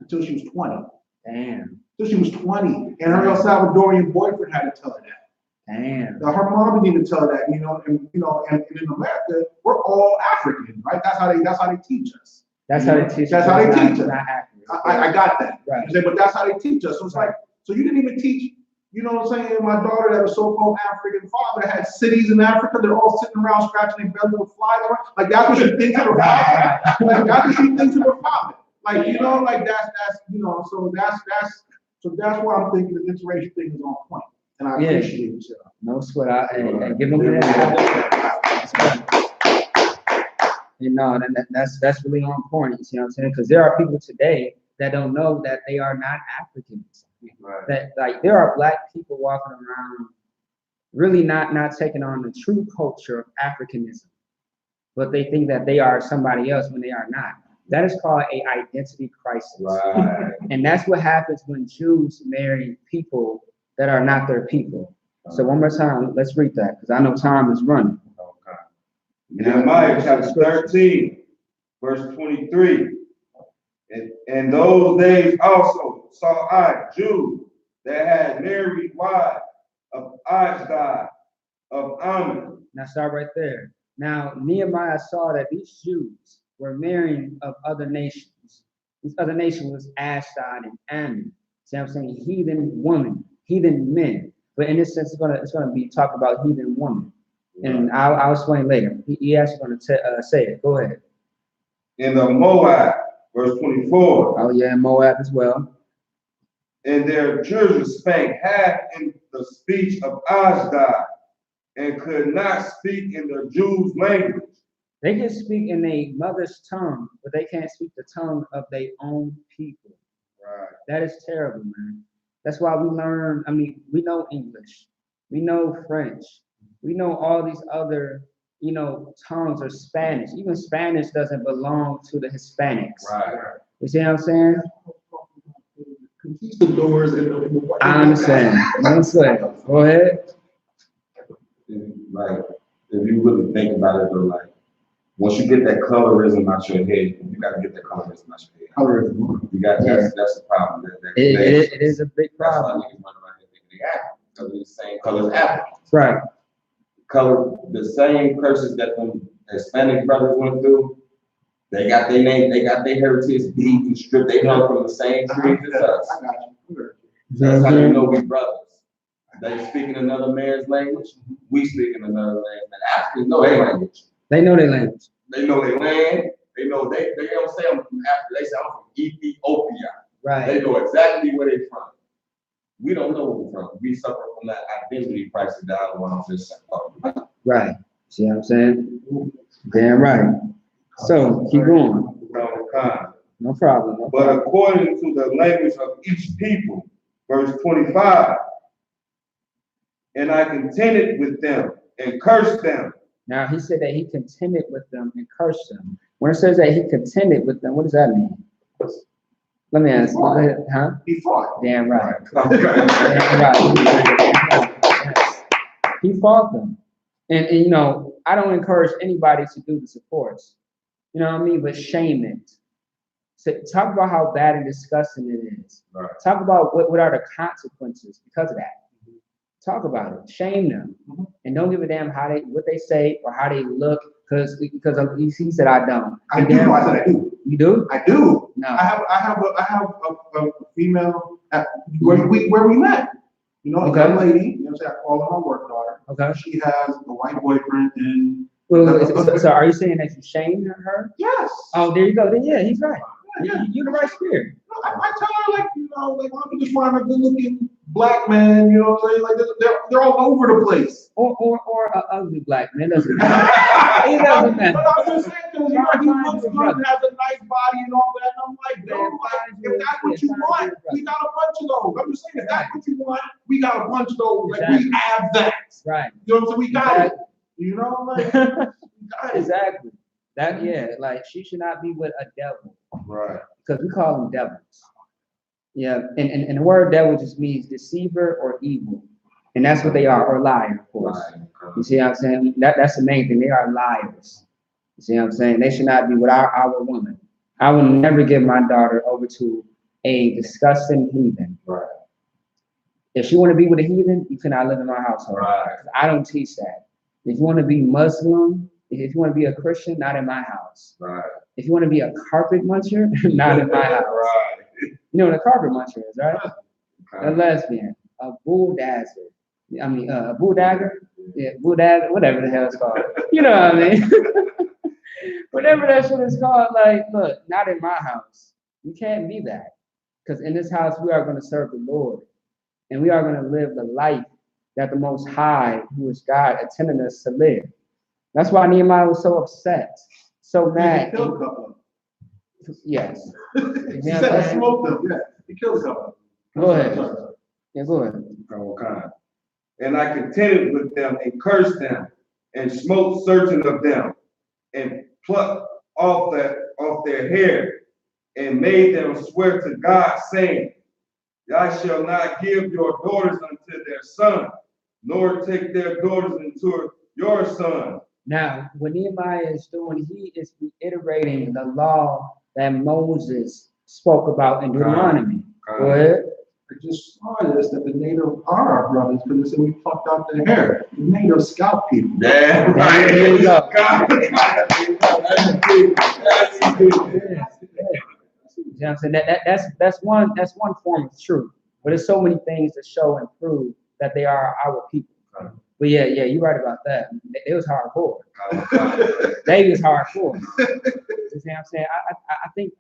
until she was 20. Damn. Until she was 20, and her El Salvadorian boyfriend had to tell her that. Damn. Her mom didn't even tell her that, and in America, we're all African, right? That's how they teach us. That's how they teach us. That's how they teach us. Not accurate. I got that. Right. But that's how they teach us. So it's like, so you didn't even teach, you know what I'm saying? My daughter that was so-called African father had cities in Africa. They're all sitting around scratching their belly with flies around. Like that's what she thinks of her father. Like that's what she thinks of her father. Like, you know, like that's so that's why I'm thinking the interracial thing is on point. And I appreciate it. No sweat. And give them that. You know, that's really on point. You know what I'm saying? Because there are people today that don't know that they are not Africans. Right. That like there are black people walking around really not taking on the true culture of Africanism, but they think that they are somebody else when they are not. That is called an identity crisis. Right. And that's what happens when Jews marry people that are not their people. So one more time, let's read that because I know time is running. Okay. Nehemiah chapter 13, verse 23. In those days also saw I Jews that had married wives of I.S.U.P.K, of Ammon. Now start right there. Now Nehemiah saw that these Jews were marrying of other nations. These other nations was Ashdod and Ammon. See what I'm saying? Heathen women, heathen men. But in this sense, it's gonna be talking about heathen women. And I'll explain later. He actually gonna say it. Go ahead. In the Moab, verse 24. Oh yeah, Moab as well. And their children spake half in the speech of I.S.U.P.K and could not speak in the Jews' language. They can speak in their mother's tongue, but they can't speak the tongue of their own people. Right. That is terrible, man. That's why we learn, we know English, we know French, we know all these other, tongues or Spanish. Even Spanish doesn't belong to the Hispanics. Right. You see what I'm saying? Conquistadors in the I understand. No sweat. Go ahead. Like, if you really think about it, though, like, once you get that colorism out your head, you got to get that colorism out your head. Colorism. You got that's the problem. It is a big problem. That's why niggas run around here thinking they African, because they're the same color as Africans. Right. The same curses that them Hispanic brothers went through, they got their name, they got their heritage beat and stripped. They come from the same tree as us. I got you. That's how you know we brothers. They speak in another man's language. We speak in another man's language. Africans know their language. They know their language. They know their land. They know they don't say I'm from Africa. They say I'm from Ethiopia. Right. They know exactly where they're from. We don't know where we're from. We suffer from that identity crisis that I want to just talk about. Right. See what I'm saying? Damn right. So keep going. No problem. But according to the language of each people, verse 25. And I contended with them and cursed them. Now he said that he contended with them and cursed them. When it says that he contended with them, what does that mean? Let me ask. Huh? He fought. Damn right. Damn right. Yes. He fought them. And I don't encourage anybody to do this, of course. You know what I mean? But shame it. So talk about how bad and disgusting it is. Right. Talk about what are the consequences because of that. Talk about it. Shame them, and don't give a damn what they say or how they look. Because he said I don't. I do. I said I do. You do? I do. No. I have a female at where we met. Okay. That lady. You know what I'm saying? I call her my work daughter. Okay. She has a white boyfriend and. So are you saying that you shamed her? Yes. Oh, there you go. Then yeah, he's right. Yeah. You're the right spirit. I tell her like I'm just find a good looking black men, you know what I'm saying? Like they're all over the place. Or an ugly black man. It doesn't matter. It doesn't matter. But I'm just saying, because he looks good and has a nice body and all that. And I'm like, yo, if that's what you want, we got a bunch of those. I'm just saying, if that's what you want, we got a bunch of those. Like we have that. Right. You know what I'm saying? We got it. You know, like we got it. Exactly. That like she should not be with a devil. Right. Because we call them devils. Yeah, and the word devil just means deceiver or evil. And that's what they are, or liar, of course. You see what I'm saying? That's the main thing. They are liars. You see what I'm saying? They should not be with our woman. I would never give my daughter over to a disgusting heathen. Right. If you want to be with a heathen, you cannot live in my household. Right. I don't teach that. If you want to be Muslim, if you want to be a Christian, not in my house. Right. If you want to be a carpet muncher, not in my house. Right. You know what a carpet muncher is, right? A lesbian, a bulldazzer. I mean, a bulldagger. Yeah, bulldagger, whatever the hell it's called. You know what I mean? Whatever that shit is called, like, look, not in my house. You can't be that. Because in this house, we are going to serve the Lord. And we are going to live the life that the Most High, who is God, intended us to live. That's why Nehemiah was so upset, so mad. He killed a couple. Yes. He said I smoked them. Yeah, he killed a couple. Go ahead. Yeah, go ahead. Okay. And I contended with them and cursed them and smote certain of them and plucked off their hair and made them swear to God, saying, I shall not give your daughters unto their son, nor take their daughters into your son. Now, what Nehemiah is doing, he is reiterating the law that Moses spoke about in Deuteronomy. Go ahead. I just saw this that the native are our brothers because they said we plucked out their hair. The native scalp people. Yeah, right. There you go. You know what I'm saying? That's one form of truth. But there's so many things to show and prove that they are our people. But yeah, you're right about that. It was hardcore. They was hardcore. You see what I'm saying? I think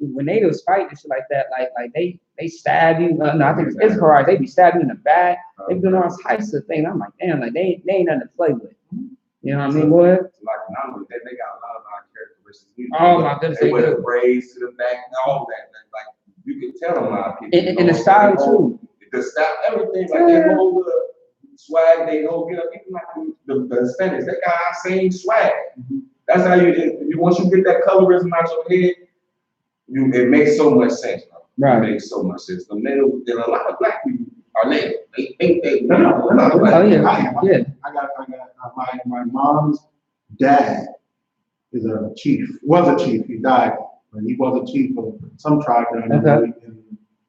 when they was fighting and shit like that, like they stab you. No, I think it's hard. They be stabbing you in the back. They be doing all types of things. I'm like, damn, like they ain't nothing to play with. You know what I mean, boy? Like not only that, they got a lot of our characteristics. Oh my goodness, they wear the braids to the back and all that. Like you can tell them a lot of people. And the style too. The style, everything, like they hold the swag, they hold get up. Even like the Hispanics, they got our same swag. That's how you once you get that colorism out your head, it makes so much sense, bro. Right. It makes so much sense. A lot of black people are native. No. Oh yeah. I got my mom's dad is a chief. Was a chief. He died, but he was a chief of some tribe down in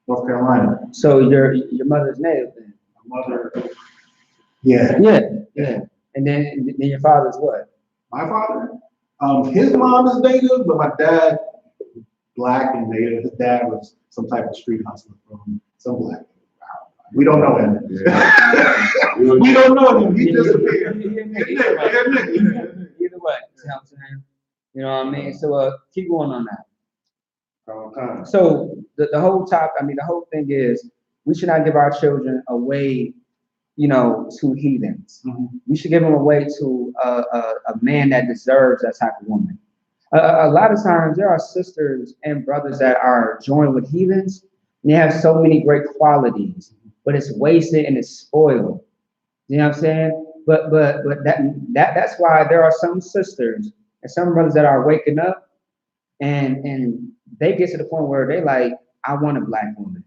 North Carolina. So your mother's native then? My mother. Yeah. And then your father's what? My father? His mom is native, but my dad black and native. His dad was some type of street hustler from some black. We don't know him. Yeah. We don't know him. He disappeared. Either way, you know what I'm saying? You know what I mean? So keep going on that. Okay. So the whole the whole thing is we should not give our children away, to heathens. We should give them away to a man that deserves that type of woman. A lot of times there are sisters and brothers that are joined with heathens, and they have so many great qualities, but it's wasted and it's spoiled. You know what I'm saying? But that's why there are some sisters and some brothers that are waking up and they get to the point where they like, I want a black woman.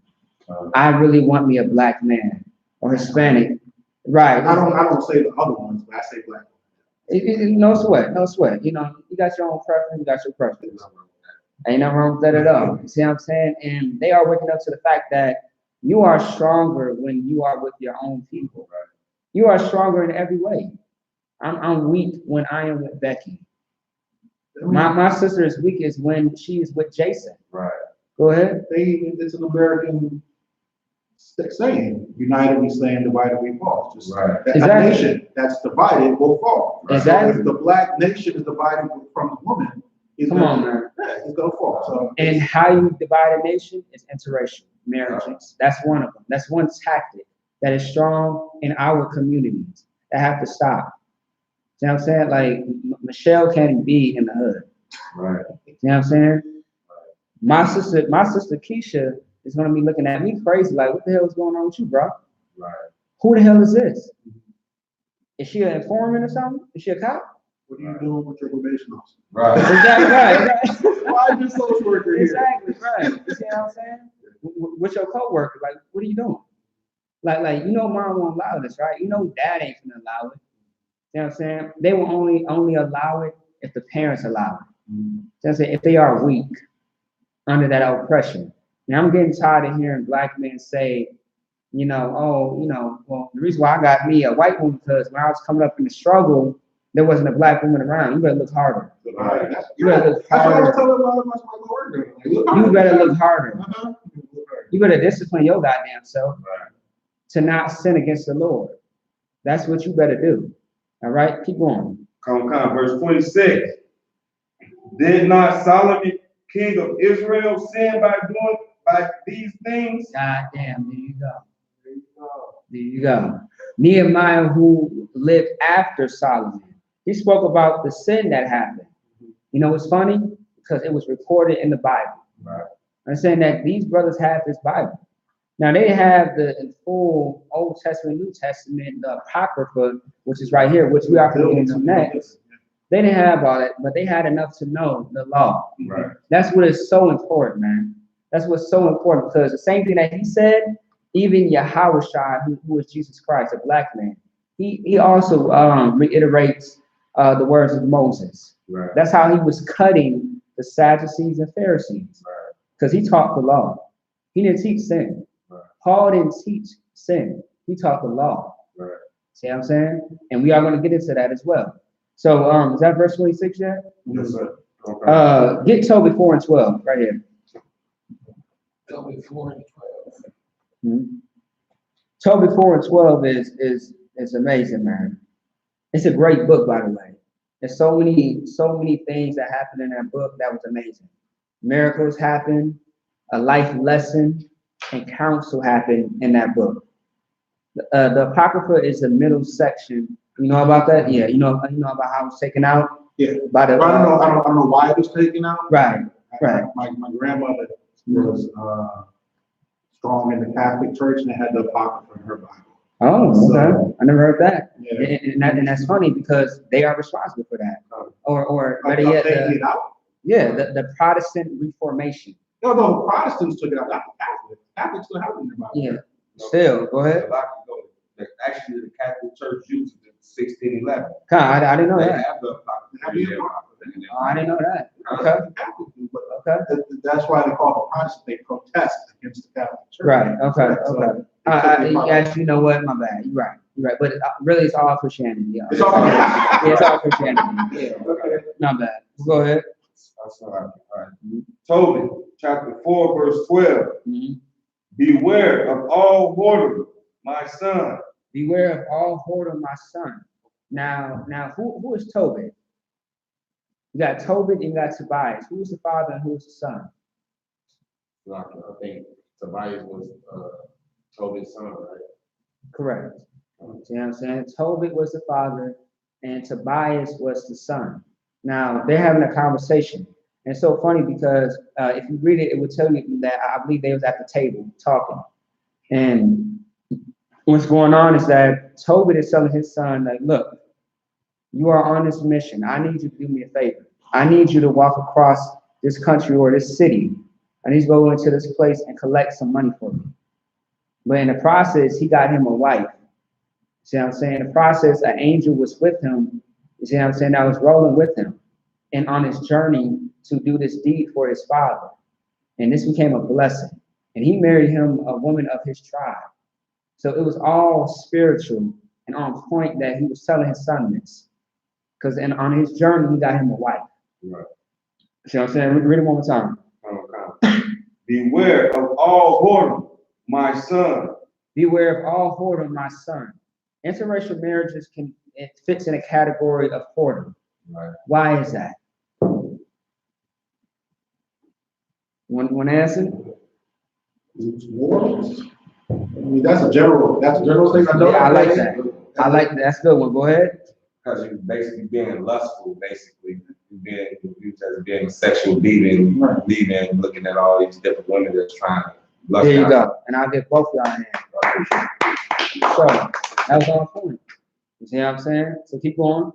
I really want me a black man or Hispanic. Right. I don't say the other ones, but I say black women. No sweat. You got your own preference, you got your preference. Ain't nothing wrong with that at all. You see what I'm saying? And they are waking up to the fact that you are stronger when you are with your own people. Right? You are stronger in every way. I'm weak when I am with Becky. My sister is weakest when she is with Jason. Right. Go ahead. It's an American saying, united we stand, divided we fall. Just right. That nation that's divided will fall. Right? Exactly. So if the black nation is divided from the woman, it's gonna fall. So and how you divide a nation is interracial. marriages. That's one of them. That's one tactic that is strong in our communities that have to stop. You know what I'm saying? Like Michelle can't be in the hood. Right. You know what I'm saying? My sister Keisha is gonna be looking at me crazy, like, what the hell is going on with you, bro? Right. Who the hell is this? Is she an informant or something? Is she a cop? What are you doing with your probation officer? Right. Exactly right. Why are you social worker here? Exactly right. You see what I'm saying? With your coworker, like, what are you doing? Like you know, mom won't allow this, right? You know, dad ain't gonna allow it. You know what I'm saying? They will only allow it if the parents allow it. You know what I'm saying? If they are weak under that oppression. Now I'm getting tired of hearing black men say, you know, oh, you know, well, the reason why I got me a white woman because when I was coming up in the struggle, there wasn't a black woman around. You better look harder. Right. You better look That's what I was harder. telling my coworker. You better look harder. Uh-huh. You better discipline your goddamn self Right. to not sin against the Lord. That's what you better do. All right, keep going. Come, verse 26. Did not Solomon, king of Israel, sin by these things? Goddamn, there you go. There you go. Nehemiah, who lived after Solomon, he spoke about the sin that happened. You know what's funny? Because it was recorded in the Bible. Right. I'm saying that these brothers have this Bible. Now they have the full Old Testament, New Testament, the Apocrypha, which is right here, which we are going to get into next. They didn't have all that, but they had enough to know the law. Right. That's what is so important, man. That's what's so important because the same thing that he said, even YAHANNA, who is Jesus Christ, a black man, he also reiterates the words of Moses. Right. That's how he was cutting the Sadducees and Pharisees, because he taught the law. He didn't teach sin. Right. Paul didn't teach sin. He taught the law. Right. See what I'm saying? And we are going to get into that as well. So is that verse 26 yet? Yes, sir. Okay. Get Tobit 4 and 12 right here. Tobit 4 and 12. Mm-hmm. Tobit 4 and 12 is amazing, man. It's a great book, by the way. There's so many things that happened in that book that was amazing. Miracles happened, a life lesson, and counsel happened in that book. The Apocrypha is the middle section. You know about that? Yeah, you know about how it was taken out? Yeah. By the, I don't know why it was taken out. Right. My grandmother was strong in the Catholic Church and had the Apocrypha in her Bible. Oh, okay. I never heard that. Yeah. And that's funny because they are responsible for that. Or better yet, the Protestant Reformation. No, Protestants took it out, not the Catholics. Catholics still have it in their Bible. Yeah. Still, go ahead. Actually, the Catholic Church used it in 1611. I didn't know They that. have the Apocrypha. Oh, I didn't know that. Okay. Okay. That's why they call the Protestants. They protest against the Catholic Church. Right. Okay. So, Okay. Actually, you know what? My bad. You're right. You're right. But really, it's all Christianity. Yeah. It's all Yeah, it's all Christianity. Yeah. Okay. Not bad. Go ahead. That's all right. All right. Tobit, chapter 4, verse 12. Mm-hmm. Beware of all whoredom, my son. Beware of all whoredom, my son. Now, who is Tobit? You got Tobit and you got Tobias. Who is the father and who is the son? I think Tobias was Tobit's son, right? Correct. See what I'm saying? Tobit was the father and Tobias was the son. Now, they're having a conversation. And it's so funny because if you read it, it would tell you that I believe they was at the table talking. And what's going on is that Tobit is telling his son, like, look, you are on this mission. I need you to do me a favor. I need you to walk across this country or this city. I need you to go into this place and collect some money for me. But in the process, he got him a wife. See what I'm saying? In the process, an angel was with him. You see what I'm saying? I was rolling with him and on his journey to do this deed for his father. And this became a blessing. And he married him a woman of his tribe. So it was all spiritual and on point that he was telling his son this. Because on his journey, he got him a wife. Right. See what I'm saying? Read it one more time. Okay. Beware of all whoredom, my son. Beware of all whoredom, my son. Interracial marriages it fits in a category of whoredom. Right. Why is that? One answer? Wars? I mean, that's a general thing. I know. Yeah, I like that. I like that. That's a good one. Go ahead. Because you're basically being lustful, basically. You just being a sexual being, looking at all these different women that's trying to lust. There you go. And I'll get both y'all hands. So that was on point. You see what I'm saying? So keep going.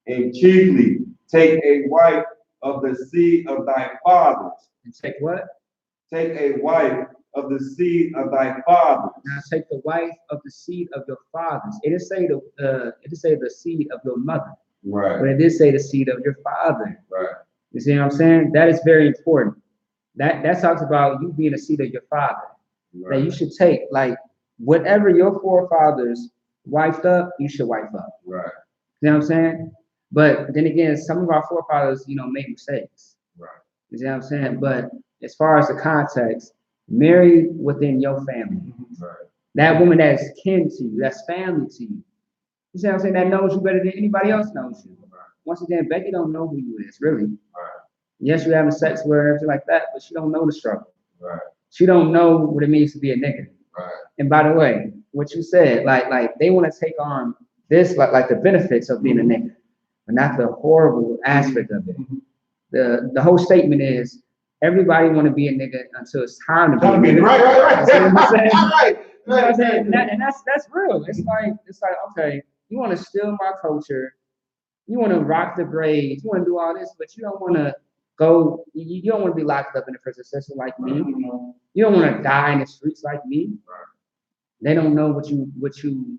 And chiefly take a wife of the seed of thy fathers. And take what? Take a wife of the seed of thy fathers. Now take the wife of the seed of your fathers. It didn't say the seed of your mother. Right. But it did say the seed of your father. Right. You see what I'm saying? That is very important. That talks about you being a seed of your father. Right. That you should take, like, whatever your forefathers wifed up, you should wife up. Right. You know what I'm saying? But then again, some of our forefathers, made mistakes. Right. You see what I'm saying? But as far as the context, marry within your family. Right. That woman that's kin to you, that's family to you. You see what I'm saying? That knows you better than anybody else knows you. Right. Once again, Becky don't know who you is, really. Right. Yes, you're having sex with her, everything like that, but she don't know the struggle. Right. She don't know what it means to be a nigga. Right. And by the way, what you said, like they want to take on this, like the benefits of being a nigga, but not the horrible aspect of it. The whole statement is everybody want to be a nigga until it's time to be a nigga. Right. You know what I'm saying? Right. You know what I'm saying? And that's real. It's like, okay, you want to steal my culture, you want to rock the braids, you want to do all this, but you don't want to go, you don't want to be locked up in the prison system like me. You don't want to die in the streets like me. They don't know what you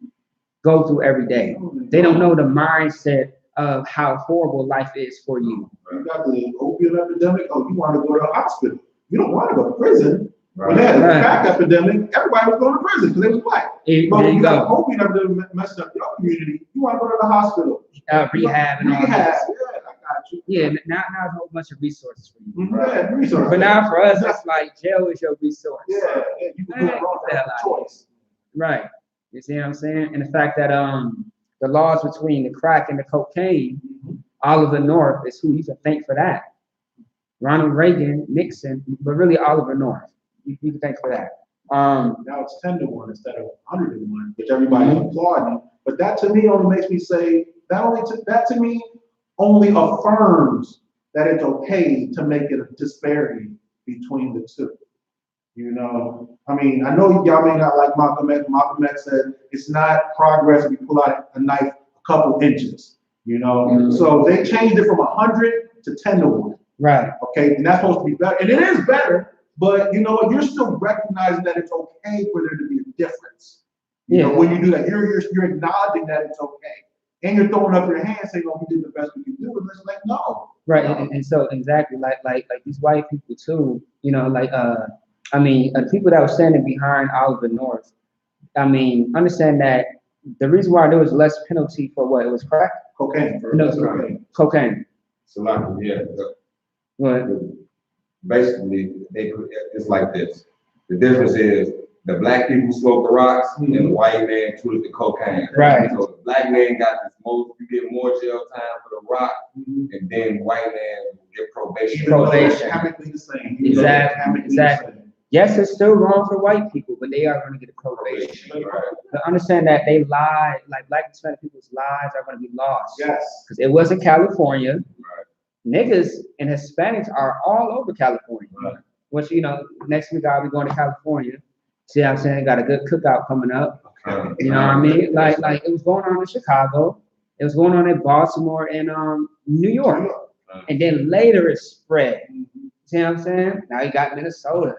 go through every day. They don't know the mindset of how horrible life is for you. You got the opiate epidemic. Oh, you want to go to the hospital. You don't want to go to prison. Right. When they had the crack epidemic, everybody was going to prison because they was black. But when you got the opiate epidemic messing up your community, you want to go to the hospital. Rehab and all that. Yeah, I got you. Yeah, now a whole bunch of resources for you. Yeah, resources. But now for us, it's like jail is your resource. Yeah, you can do it wrong. Have a choice. Right. You see what I'm saying? And the fact that the laws between the crack and the cocaine, Oliver North is who you can thank for that. Ronald Reagan, Nixon, but really Oliver North. You can thank for that. Now it's 10-1 instead of 101, which everybody's applauding. But that to me only makes me say that to me only affirms that it's okay to make it a disparity between the two. I mean, I know y'all may not like Malcolm X. Malcolm X said it's not progress if you pull out a knife a couple inches. So they changed it from 100 to 10-1. Right. Okay, and that's supposed to be better, and it is better. But you know what? You're still recognizing that it's okay for there to be a difference. When you do that, you're acknowledging that it's okay, and you're throwing up your hands saying, "Oh, we did the best we could do." And it's like, no. Right, and so exactly like these white people too. People that were standing behind Oliver North. Understand that the reason why there was less penalty for what it was crack, cocaine. Cocaine. So like, yeah. Go Basically, it's like this. The difference is the black people smoked the rocks and the white man tooted the cocaine. Right. So the black man got this you get more jail time for the rock, and then white man get probation. Chemically the same. Exactly. Yes, it's still wrong for white people, but they are going to get a probation. Right. But understand that they lie, like black and Hispanic people's lives are going to be lost. Yes. Because it was in California. Right. Niggas and Hispanics are all over California. Right. Which, next week I'll be going to California. See what I'm saying? Got a good cookout coming up. Okay. You know what I mean? Like it was going on in Chicago. It was going on in Baltimore and New York. And then later it spread. See what I'm saying? Now you got Minnesota.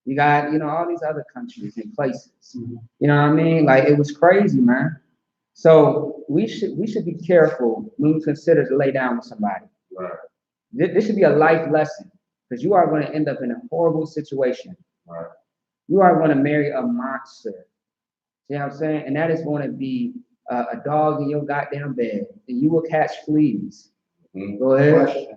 You got, all these other countries and places. You know what I mean? Like it was crazy, man. So we should be careful when we consider to lay down with somebody. Right. This should be a life lesson because you are going to end up in a horrible situation. Right. You are going to marry a monster. See what I'm saying? And that is going to be a dog in your goddamn bed, and you will catch fleas. Go ahead.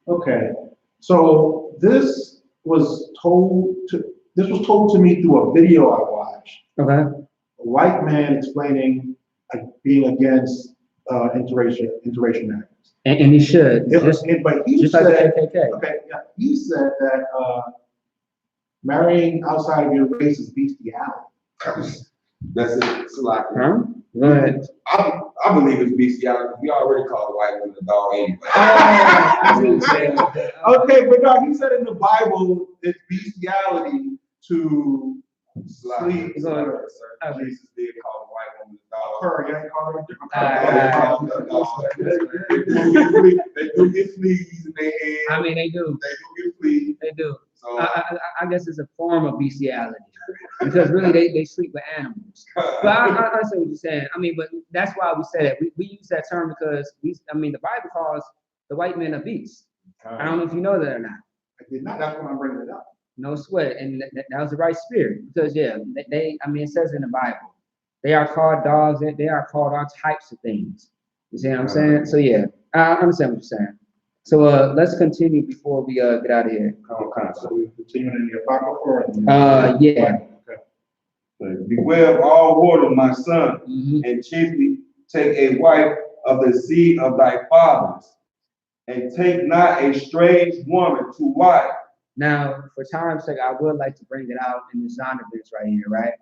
Okay. So this was told to me through a video I watched. Okay. A white man explaining being against interracial marriages. And he should. But he just said, like the KKK. okay, yeah, he said that marrying outside of your race is bestiality. That's it. It's like, Huh? Go ahead. I believe it's bestiality. We already call a white woman a dog anyway. Okay, but no, he said in the Bible it's bestiality to sleep. Jesus did call a white woman a dog. Her, yeah, he called her a dog. They do get fleas in their head. I mean, they do. They do get fleas. They do. So, I guess it's a form of bestiality because really they sleep with animals. But I see what you're saying. I mean, but that's why we say that. We use that term because the Bible calls the white man a beast. I don't know if you know that or not. I did not. That's why I'm bringing it up. No sweat, and that was the right spirit because it says in the Bible, they are called dogs. They are called all types of things. You see what I'm saying? So yeah, I understand what you're saying. So let's continue before we get out of here. So we continue in the Apocrypha? Yeah. Okay. beware of all whoredom, my son, and chiefly take a wife of the seed of thy fathers, and take not a strange woman to wife. Now, for time's sake, I would like to bring it out in the Zondervins right here, right?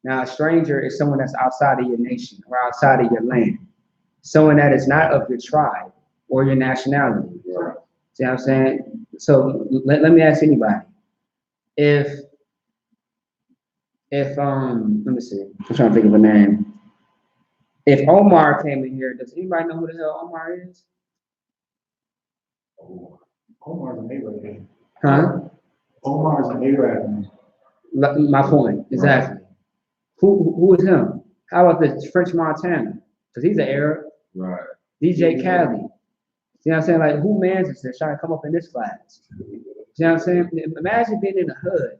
Now, a stranger is someone that's outside of your nation or outside of your land, someone that is not of your tribe or your nationality. Right. See what I'm saying? So let me ask anybody. If let me see, I'm trying to think of a name. If Omar came in here, does anybody know who the hell Omar is? Omar's an Arab. Huh? Omar's an Arab. My point, exactly. Right. Who is him? How about the French Montana? Because he's an Arab. Right. DJ Khaled. See what I'm saying? Like, who mans is this trying to come up in this class? See what I'm saying? Imagine being in the hood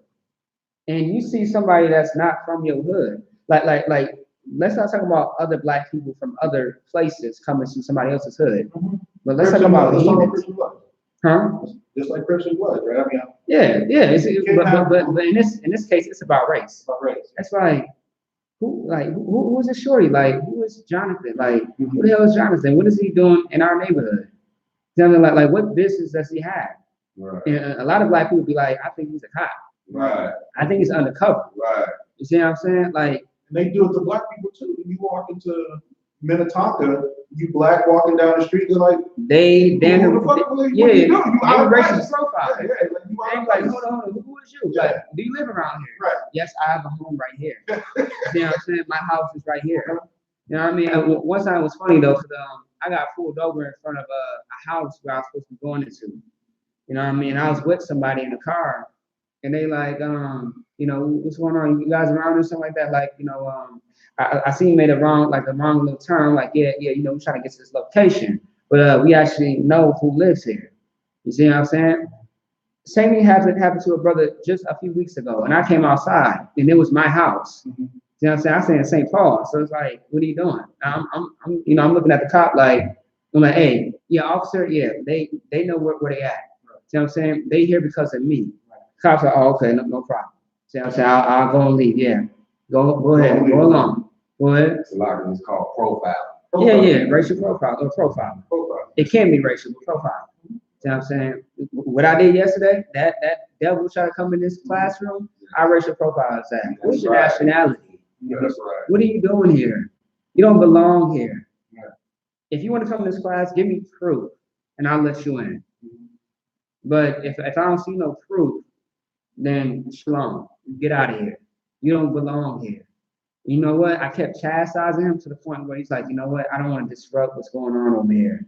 and you see somebody that's not from your hood. Like, let's not talk about other black people from other places coming to somebody else's hood. But let's talk about heathens. Huh? Just like Christian blood, right? I mean, yeah. But in this case, it's about race. It's about race. That's like who is this shorty? Like, who is Jonathan? Like, who the hell is Jonathan? What is he doing in our neighborhood? You know, like what business does he have? Right. And a lot of black people be like, I think he's a cop. Right. I think he's undercover. Right. You see what I'm saying? Like, and they do it to black people too. When you walk into Minnetonka, you black walking down the street, they're like, I'm racist profile. I'm like, hold on, who is you? Yeah. Like, do you live around here? Right. Yes, I have a home right here. You know what I'm saying? My house is right here. You know what I mean? One time it was funny though, because I got pulled over in front of a house where I was supposed to be going into. You know what I mean? I was with somebody in the car, and they like, you know, what's going on? You guys around or something like that? Like, you know, I seen you made a wrong little turn. Like, yeah, you know, we're trying to get to this location, but we actually know who lives here. You see what I'm saying? Same thing happened to a brother just a few weeks ago, and I came outside, and it was my house. You know what I'm saying? I stay in St. Paul, so it's like, what are you doing? I'm looking at the cop like, I'm like, hey, yeah, officer, yeah, they know where they at. See what I'm saying? They here because of me. Cops are, oh, okay, no problem. See what I'm saying? I'll go and leave. Yeah, go ahead, go along. Go ahead. It's a lot of it's called profile. Yeah, racial profile or profile. It can be racial, but profile. See what I'm saying? What I did yesterday, that devil tried to come in this classroom, I racial profile that. What's your nationality? Yeah, that's right. What are you doing here? You don't belong here. Yeah. If you want to come to this class, give me proof, and I'll let you in. But if I don't see no proof, then shalom, get out of here. You don't belong here. You know what? I kept chastising him to the point where he's like, you know what? I don't want to disrupt what's going on over here.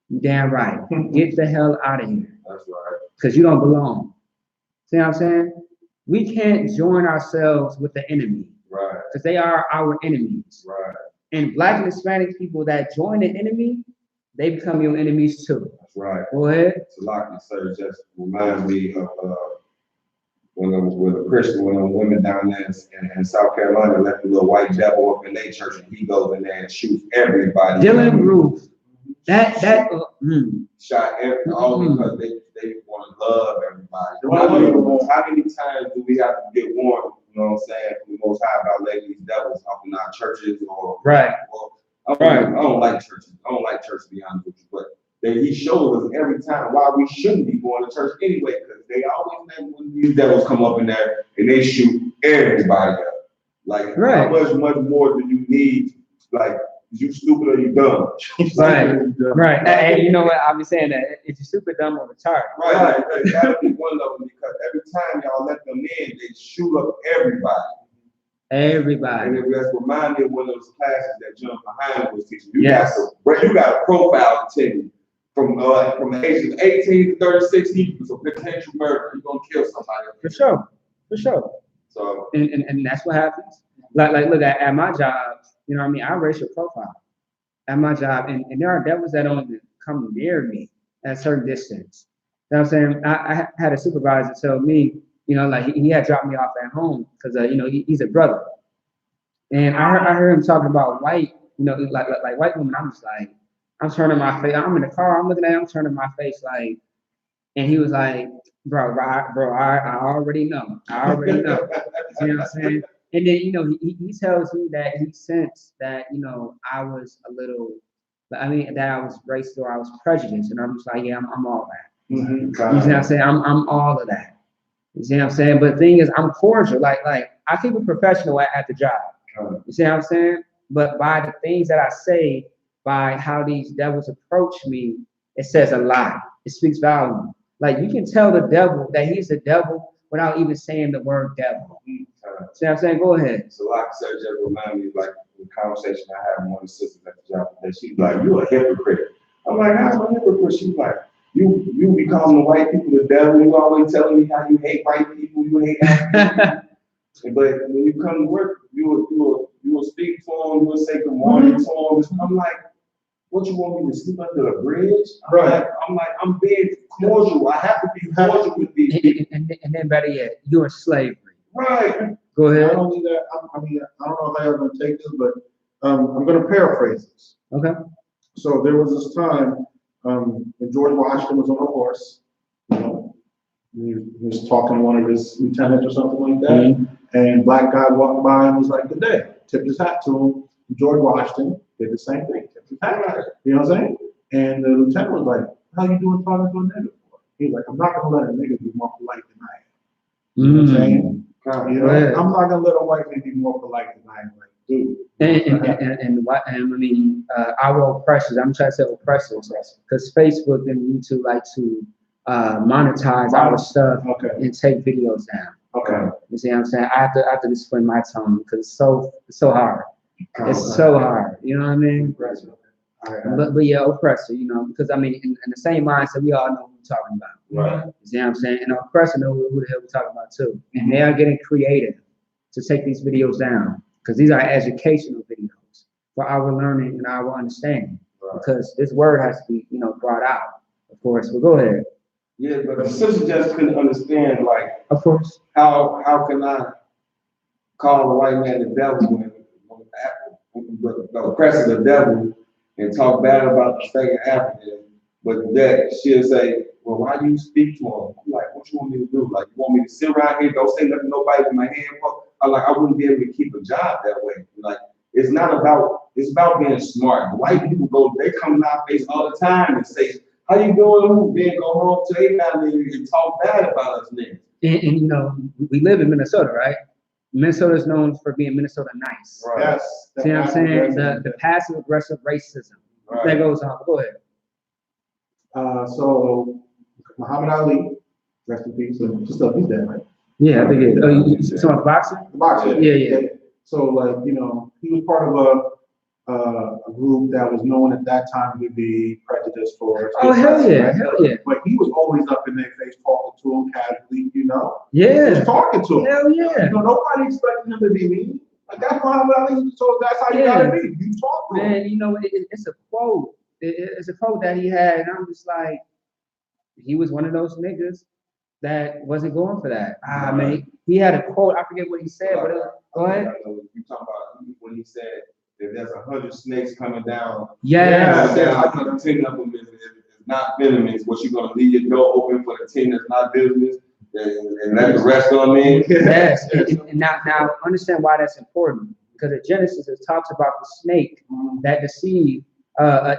You damn right. Get the hell out of here. That's right. Because you don't belong. See what I'm saying? We can't join ourselves with the enemy. Right. Because they are our enemies. Right. And Black and Hispanic people that join the enemy, they become your enemies too. That's right. Go ahead. Salaki, sir, just reminds me of when I was with a Christian, when them women down there in South Carolina left a little white devil up in their church, and he goes in there and shoots everybody. Dylan Roof. That shot all because they want to love everybody. How many times do we have to get warned, you know what I'm saying, from the Most High about letting these devils up in our churches or right. I don't like churches. I don't like church, to be honest with you, but that he showed us every time why we shouldn't be going to church anyway, because they always let one of these devils come up in there and they shoot everybody up. Like, how much more do you need? Like, you stupid or you dumb? Right. And you know what? I've been saying that if you're super dumb on the chart. Right. It gotta be one of them, because every time y'all let them in, they shoot up everybody. Everybody. And that's remind me of one of those classes that John behind was teaching. You got a profile to take from the age of 18 to 36. He was a potential murderer. He's gonna kill somebody. For sure. So and that's what happens. Like look at my job. You know what I mean? I racial profile at my job, and there are devils that don't even come near me at a certain distance. You know what I'm saying? I had a supervisor tell me, you know, like he had dropped me off at home because you know he's a brother, and I heard him talking about white, you know, like white women. I'm just like, I'm turning my face. I'm in the car. I'm looking at him, turning my face like, and he was like, bro, I already know. You know what I'm saying? And then, you know, he tells me that he sensed that, you know, I was a little, that I was racist or I was prejudiced. And I'm just like, yeah, I'm all that. Mm-hmm. You see what I'm saying? I'm all of that. You see what I'm saying? But the thing is, I'm cordial. Like I keep it professional at the job. You see what I'm saying? But by the things that I say, by how these devils approach me, it says a lot. It speaks volume. Like, you can tell the devil that he's the devil without even saying the word devil. See what I'm saying? Go ahead. So like I said, just remind me of like the conversation I had with one of the sisters at the job today. She's like, "You a hypocrite." I'm like, "How's my hypocrite?" She's like, You be calling the white people the devil. You always telling me how you hate white people, you hate African people. But when you come to work, you will speak to them, you will say good morning to them. I'm like, what, you want me to sleep under the bridge? I'm being cordial. I have to be cordial with these people. And then better yet, you're in slavery. Right. Go ahead. Not only that, I don't know if I ever going to take this, but I'm going to paraphrase this. Okay. So there was this time when George Washington was on a horse, you know, he was talking to one of his lieutenants or something like that, and black guy walked by and was like, "Good day," tipped his hat to him. George Washington did the same thing, tipped his hat to him. You know what I'm saying? And the lieutenant was like, "How you doing talking to a nigga for?" He's like, "I'm not gonna let a nigga be more polite than I am." You know what I'm saying? You know, I'm not gonna let a white man be more polite than I am. Like, dude. Our oppressors, I'm trying to say oppressors, because Facebook and YouTube like to monetize our stuff and take videos down. Okay. You see what I'm saying? I have to discipline my tongue because it's so hard. It's so hard. You know what I mean? But yeah, oppressor, you know, because I mean, in the same mindset, we all know who we're talking about. Right. You see what I'm saying? And oppressor know who the hell we're talking about too. And they are getting creative to take these videos down, because these are educational videos for our learning and our understanding. Right. Because this word has to be, you know, brought out, of course. But go ahead. Yeah, but the sister just couldn't understand, like, of course, how can I call the white man the devil when the oppressor the devil and talk bad about the state of Africa, but that she'll say, "Well, why do you speak to him?" I'm like, "What you want me to do? Like, you want me to sit around here, don't say nothing to nobody with my hand?" I'm like, I wouldn't be able to keep a job that way. Like, it's about being smart. The white people they come in our face all the time and say, "How you doing?" Then go home to their family and talk bad about us niggas. And you know, we live in Minnesota, right? Minnesota is known for being Minnesota nice. Right. Yes. See what I'm saying? The passive aggressive racism that goes on. Go ahead. So Muhammad Ali, rest in peace. He's dead, right? Yeah, I think it is. Oh, you talking about boxing? Boxing. Yeah. So, like, you know, he was part of a group that was known at that time to be prejudiced for. Oh, hell yeah, right? Hell yeah. But he was always up in their face, talking to them casually, you know? Yeah. Just talking to them. Hell yeah. You know, nobody expected him to be mean. Like, that's Muhammad Ali, so that's how you gotta be. You talk to him. Man, you know, it's a quote. It's a quote that he had, and I'm just like, he was one of those niggas that wasn't going for that. I mean, he had a quote. I forget what he said, but go ahead. You talking about when he said that there's 100 snakes coming down. Yeah. 10 of them is not venomous. What, you gonna leave your door open for the 10 that's not venomous and let the rest of them in? Yes. And now understand why that's important. Because in Genesis it talks about the snake that deceived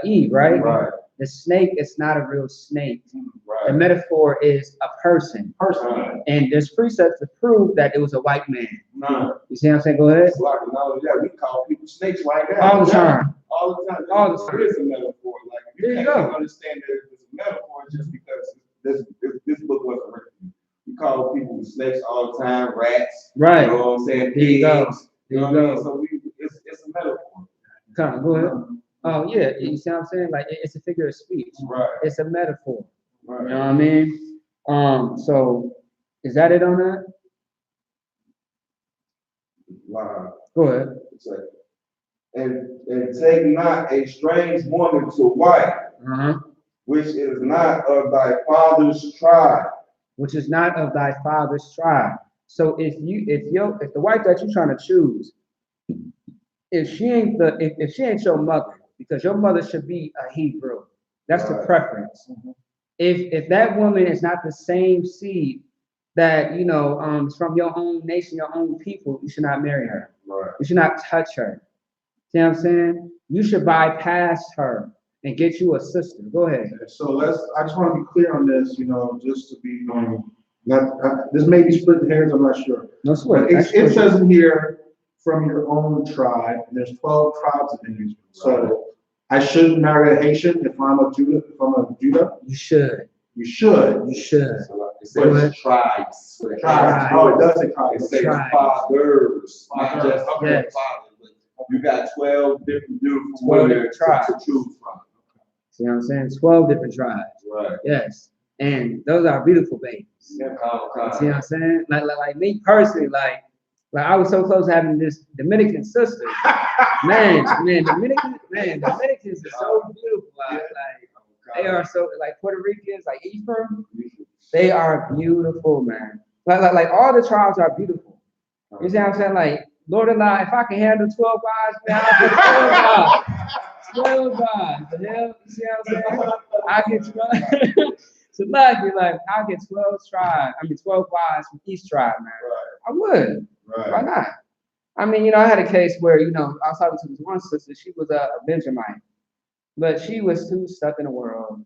Eve, right? Right. The snake is not a real snake. Right. The metaphor is a person. Right. And there's precepts to prove that it was a white man. Right. You see what I'm saying? Go ahead. It's like, yeah, we call people snakes right now. All the time. All the time. All the time. It is a metaphor. Like, There you can't go. understand that it's a metaphor just because this book wasn't written. We call people snakes all the time, rats. Right. You know what I'm saying? There you go. Pigs. There You know you what I mean? go. So it's a metaphor. Come on, go ahead. Oh yeah, you see what I'm saying? Like it's a figure of speech. Right. It's a metaphor. Right. You know what I mean? So is that it on that? Wow. Go ahead. It's like, and take not a strange woman to wife, which is not of thy father's tribe. Which is not of thy father's tribe. So if the wife that you're trying to choose, if she ain't your mother, because your mother should be a Hebrew. That's the preference. If that woman is not the same seed that is from your own nation, your own people, you should not marry her. Right. You should not touch her. See what I'm saying? You should bypass her and get you a sister. Go ahead. So I just want to be clear on this, just to be, this may be splitting hairs, I'm not sure. No sweat. But it says in here, from your own tribe, and there's 12 tribes in Israel. So I shouldn't marry a Haitian if I'm a Judah. You should. You should. You should. So it says tribes. Tribes. Oh, it does say tribes. It says Tribes. fathers, not just Yes. fathers. But you got 12 different beautiful 12 women different tribes. to choose from. See what I'm saying? 12 different tribes. Right. Yes. And those are beautiful babies. Yeah, See what I'm saying? Like me personally, like I was so close to having this Dominican sister. Dominicans are so beautiful. Like they are so like Puerto Ricans, like Ephraim. They are beautiful, man. Like all the tribes are beautiful. You see what I'm saying? Like Lord Allah, if I can handle 12 guys, man, I'll get 12 guys. The hell, you see what I'm saying? I get 12. So lucky, like I'll get 12 wives from each tribe, man. Right. I would. Right. Why not? I mean, I had a case where, I was talking to this one sister, she was a Benjamite, but she was too stuck in the world.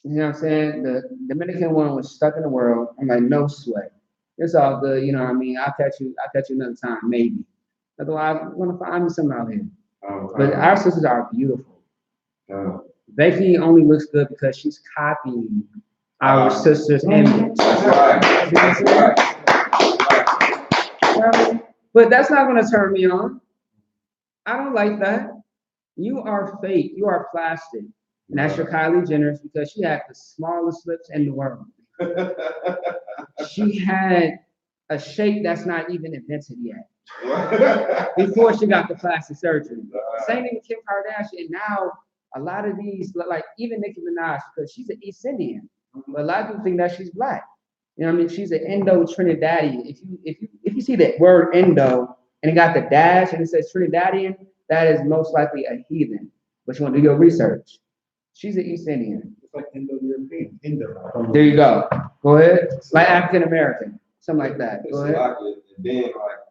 You know what I'm saying? The Dominican one was stuck in the world. I'm like, no sweat. It's all good, you know what I mean? I'll catch you another time, maybe. Otherwise, I'm gonna find me something out here. But our sisters are beautiful. Becky only looks good because she's copying our sister's image. That's right. But that's not going to turn me on. I don't like that. You are fake. You are plastic. And that's your Kylie Jenner because she had the smallest lips in the world. She had a shape that's not even invented yet. Before she got the plastic surgery. Same thing with Kim Kardashian. And now a lot of these, like even Nicki Minaj, because she's an East Indian. But a lot of people think that she's black. You know what I mean? She's an Indo-Trinidadian. If you see that word Indo and it got the dash and it says Trinidadian, that is most likely a heathen. But you want to do your research. She's an East Indian. It's like Indo-European. There you go. Go ahead. Like African American, something like that. Go ahead. And then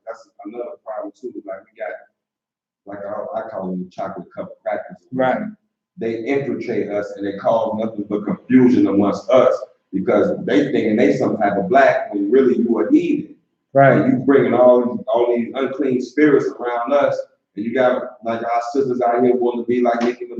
that's another problem too. Like we got I call them chocolate cup crackers. Right. They infiltrate us and they cause nothing but confusion amongst us because they thinking they some type of black when really you are heathen. Right. And you bringing all these unclean spirits around us, and you got like our sisters out here wanting to be like Nicki Minaj.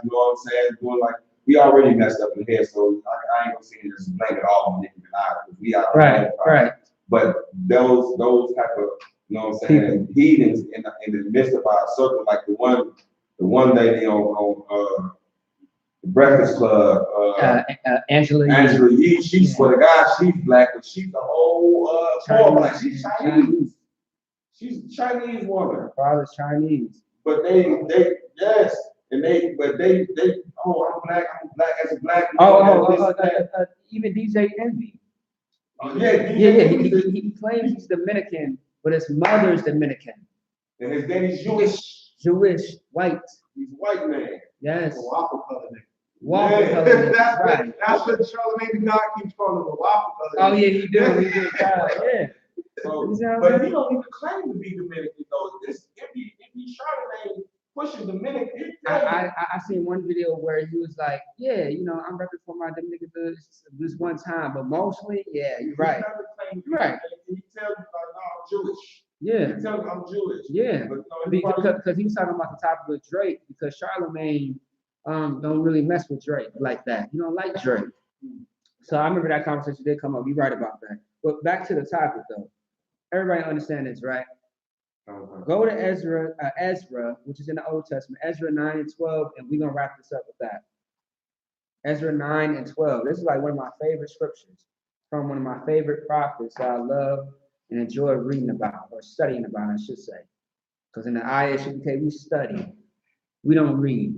You know what I'm saying? Doing like we already messed up in here, so I ain't gonna say just blame it all on Nicki Minaj because we are right. But those type of what I'm saying heathens in the midst of our circle, like the one lady on the Breakfast Club, Angela Yee, she swear to God, she's black, but she's the whole black. She's Chinese. She's a Chinese woman. Her father's Chinese. But they I'm black as a black. Even DJ Envy. Yeah. He claims he's Dominican, but his mother's Dominican. And his daddy's Jewish, white. He's a white man. Yes. A waffle color nigga. Waffle color. Right. That's what Charlamagne the God keeps calling him, a waffle color. Oh yeah, he do. Yeah. So, but he don't even claim to be Dominican though. If he Charlamagne, pushing Dominican. I seen one video where he was like, yeah, you know, I'm repping for my Dominican this one time, but mostly, yeah, you're right. You're right. He tells you like, no, I'm Jewish. Yeah. He tells you I'm Jewish. Yeah. But, because he was talking about the topic with Drake, because Charlamagne don't really mess with Drake like that. He don't like Drake. So I remember that conversation did come up. You're right about that. But back to the topic though. Everybody understand this, right? Go to Ezra, which is in the Old Testament, Ezra 9 and 12, and we're gonna wrap this up with that. Ezra 9 and 12. This is like one of my favorite scriptures from one of my favorite prophets that I love and enjoy reading about, or studying about, I should say. Because in the I.S.U.P.K, we study. We don't read.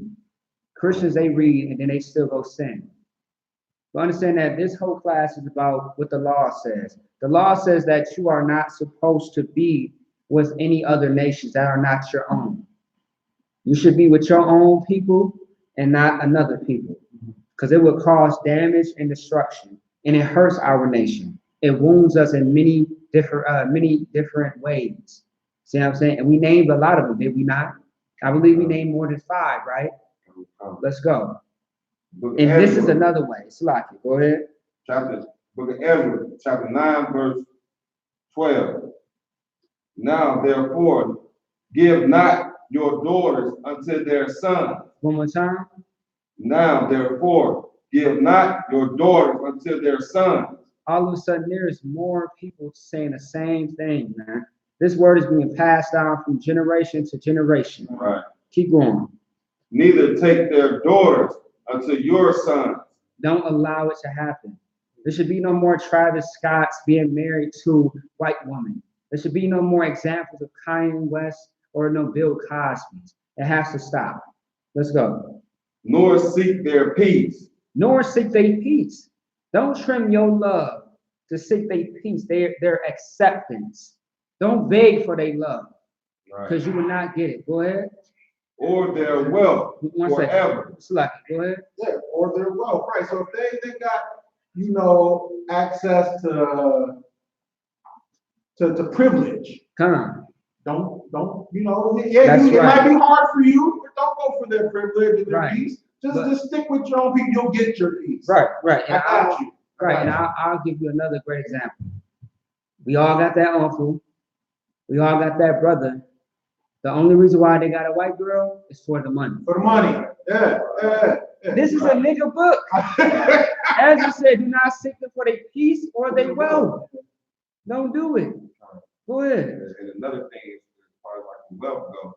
Christians, they read and then they still go sin. But understand that this whole class is about what the law says. The law says that you are not supposed to be with any other nations that are not your own. You should be with your own people and not another people, because it will cause damage and destruction, and it hurts our nation. It wounds us in many different ways. See what I'm saying? And we named a lot of them, did we not? I believe we named more than 5, right? Let's go. And this is another way. Slaki, go ahead. Book of Ezra, chapter 9, verse 12. Now, therefore, give not your daughters unto their sons. One more time. Now, therefore, give not your daughters unto their sons. All of a sudden, there's more people saying the same thing, man. This word is being passed down from generation to generation. Right. Keep going. Neither take their daughters unto your sons. Don't allow it to happen. There should be no more Travis Scotts being married to white women. There should be no more examples of Kanye West or no Bill Cosby's. It has to stop. Let's go. Nor seek their peace. Nor seek their peace. Don't trim your love to seek their peace, their acceptance. Don't beg for their love, because you will not get it. Go ahead. Or their wealth forever. Select it. Go ahead. Yeah, or their wealth, right? So if they got, you know, access to privilege. Come on. Don't, you know, yeah, it might be hard for you, but don't go for their privilege and their peace. Just stick with your own people, you'll get your peace. Right. And I'll give you another great example. We all got that uncle. We all got that brother. The only reason why they got a white girl is for the money. For the money. Yeah. This is a nigga book. As you said, do not seek them for their peace or their wealth. Don't do it. Go ahead. And another thing is, as far as like the wealth goes,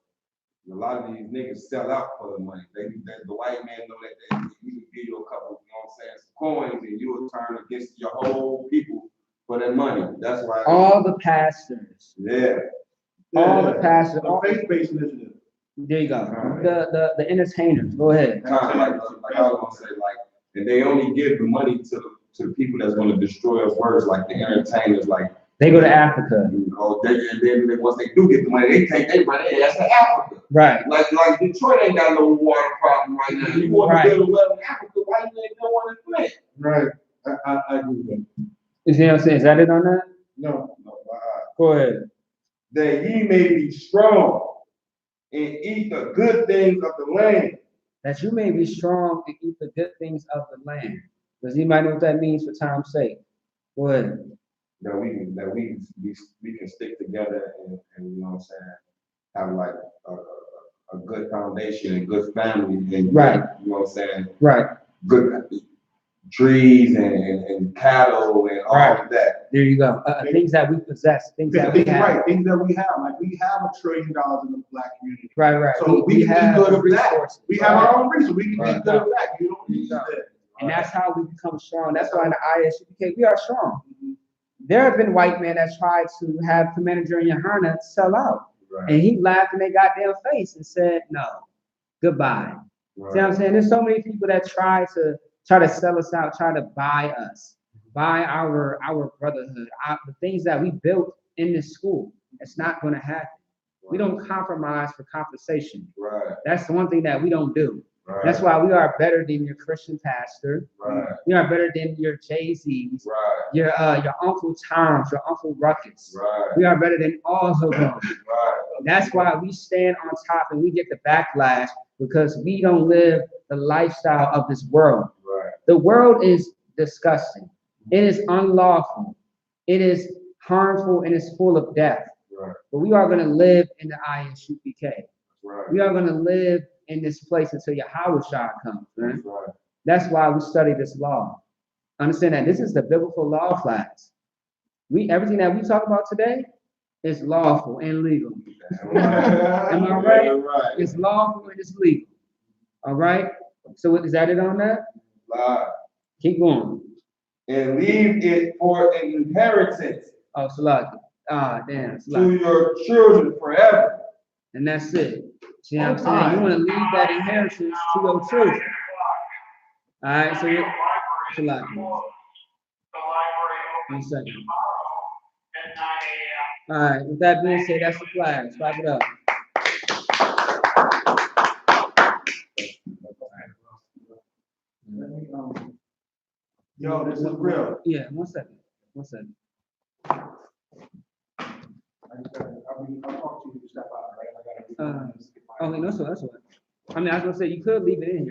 a lot of these niggas sell out for the money. The white man know that he can give you a couple, you know what I'm saying, some coins, and you will turn against your whole people for that money. That's why all the pastors. Yeah. All the pastors. The faith-based initiative. There you go. The entertainers. Go ahead. Like I was gonna say, like, and they only give the money to the people that's gonna destroy us worse, like the entertainers, like. They go to Africa. You know, and then once they do get the money, they take their money ass to Africa. Right. Like Detroit ain't got no water problem right now. You want to build a well in Africa, why you ain't no one to play? Right. I agree with that. You see what I'm saying? Is that it on that? No. Go ahead. That ye may be strong and eat the good things of the land. That you may be strong and eat the good things of the land. Does anybody know what that means for time's sake? Go ahead. That we can stick together and you know what I'm saying, have like a good foundation and good family and right. You know what I'm saying? Right. Good trees and cattle and all of that. There you go. Things that we possess, things that we have. Right, things that we have. Like we have $1 trillion in the Black community. Right. So we can be good of that. We have our own resources. We can be good of that. You don't need that. And that's how we become strong. That's why in the I.S.U.P.K we are strong. There have been white men that tried to have Commander YAHANNA sell out. Right. And he laughed in their goddamn face and said, no, goodbye. Right. See what I'm saying? There's so many people that try to sell us out, try to buy us, buy our brotherhood, the things that we built in this school. It's not going to happen. Right. We don't compromise for compensation. Right. That's the one thing that we don't do. Right. That's why we are better than your Christian pastor. Right. We are better than your Jay-Z's, Right. your Uncle Tom's, your Uncle Ruckus. Right. We are better than all of them. Right. That's why we stand on top and we get the backlash, because we don't live the lifestyle of this world. Right. The world is disgusting. It is unlawful. It is harmful and it's full of death. Right. But we are going to live in the I.S.U.P.K. Right. We are going to live in this place until YAHANNA comes, man. Right. That's why we study this law. Understand that this is the biblical law class. Everything that we talk about today is lawful and legal. Am I right? Right. It's lawful and it's legal. All right? So is that it on that? Right. Keep going. And leave it for an inheritance Oh, Salaki. Damn. to Salaki. your children forever. And that's it. See what I'm saying? You want to leave that inheritance to your children. All right, so Salaki. 1 second. All right, with that being said, that's the flag. Clap it up. Yo, this is real. Yeah, 1 second. 1 second. I'll talk to you, step out, right? Okay, no, so that's what. I mean, I was gonna say you could leave it in here.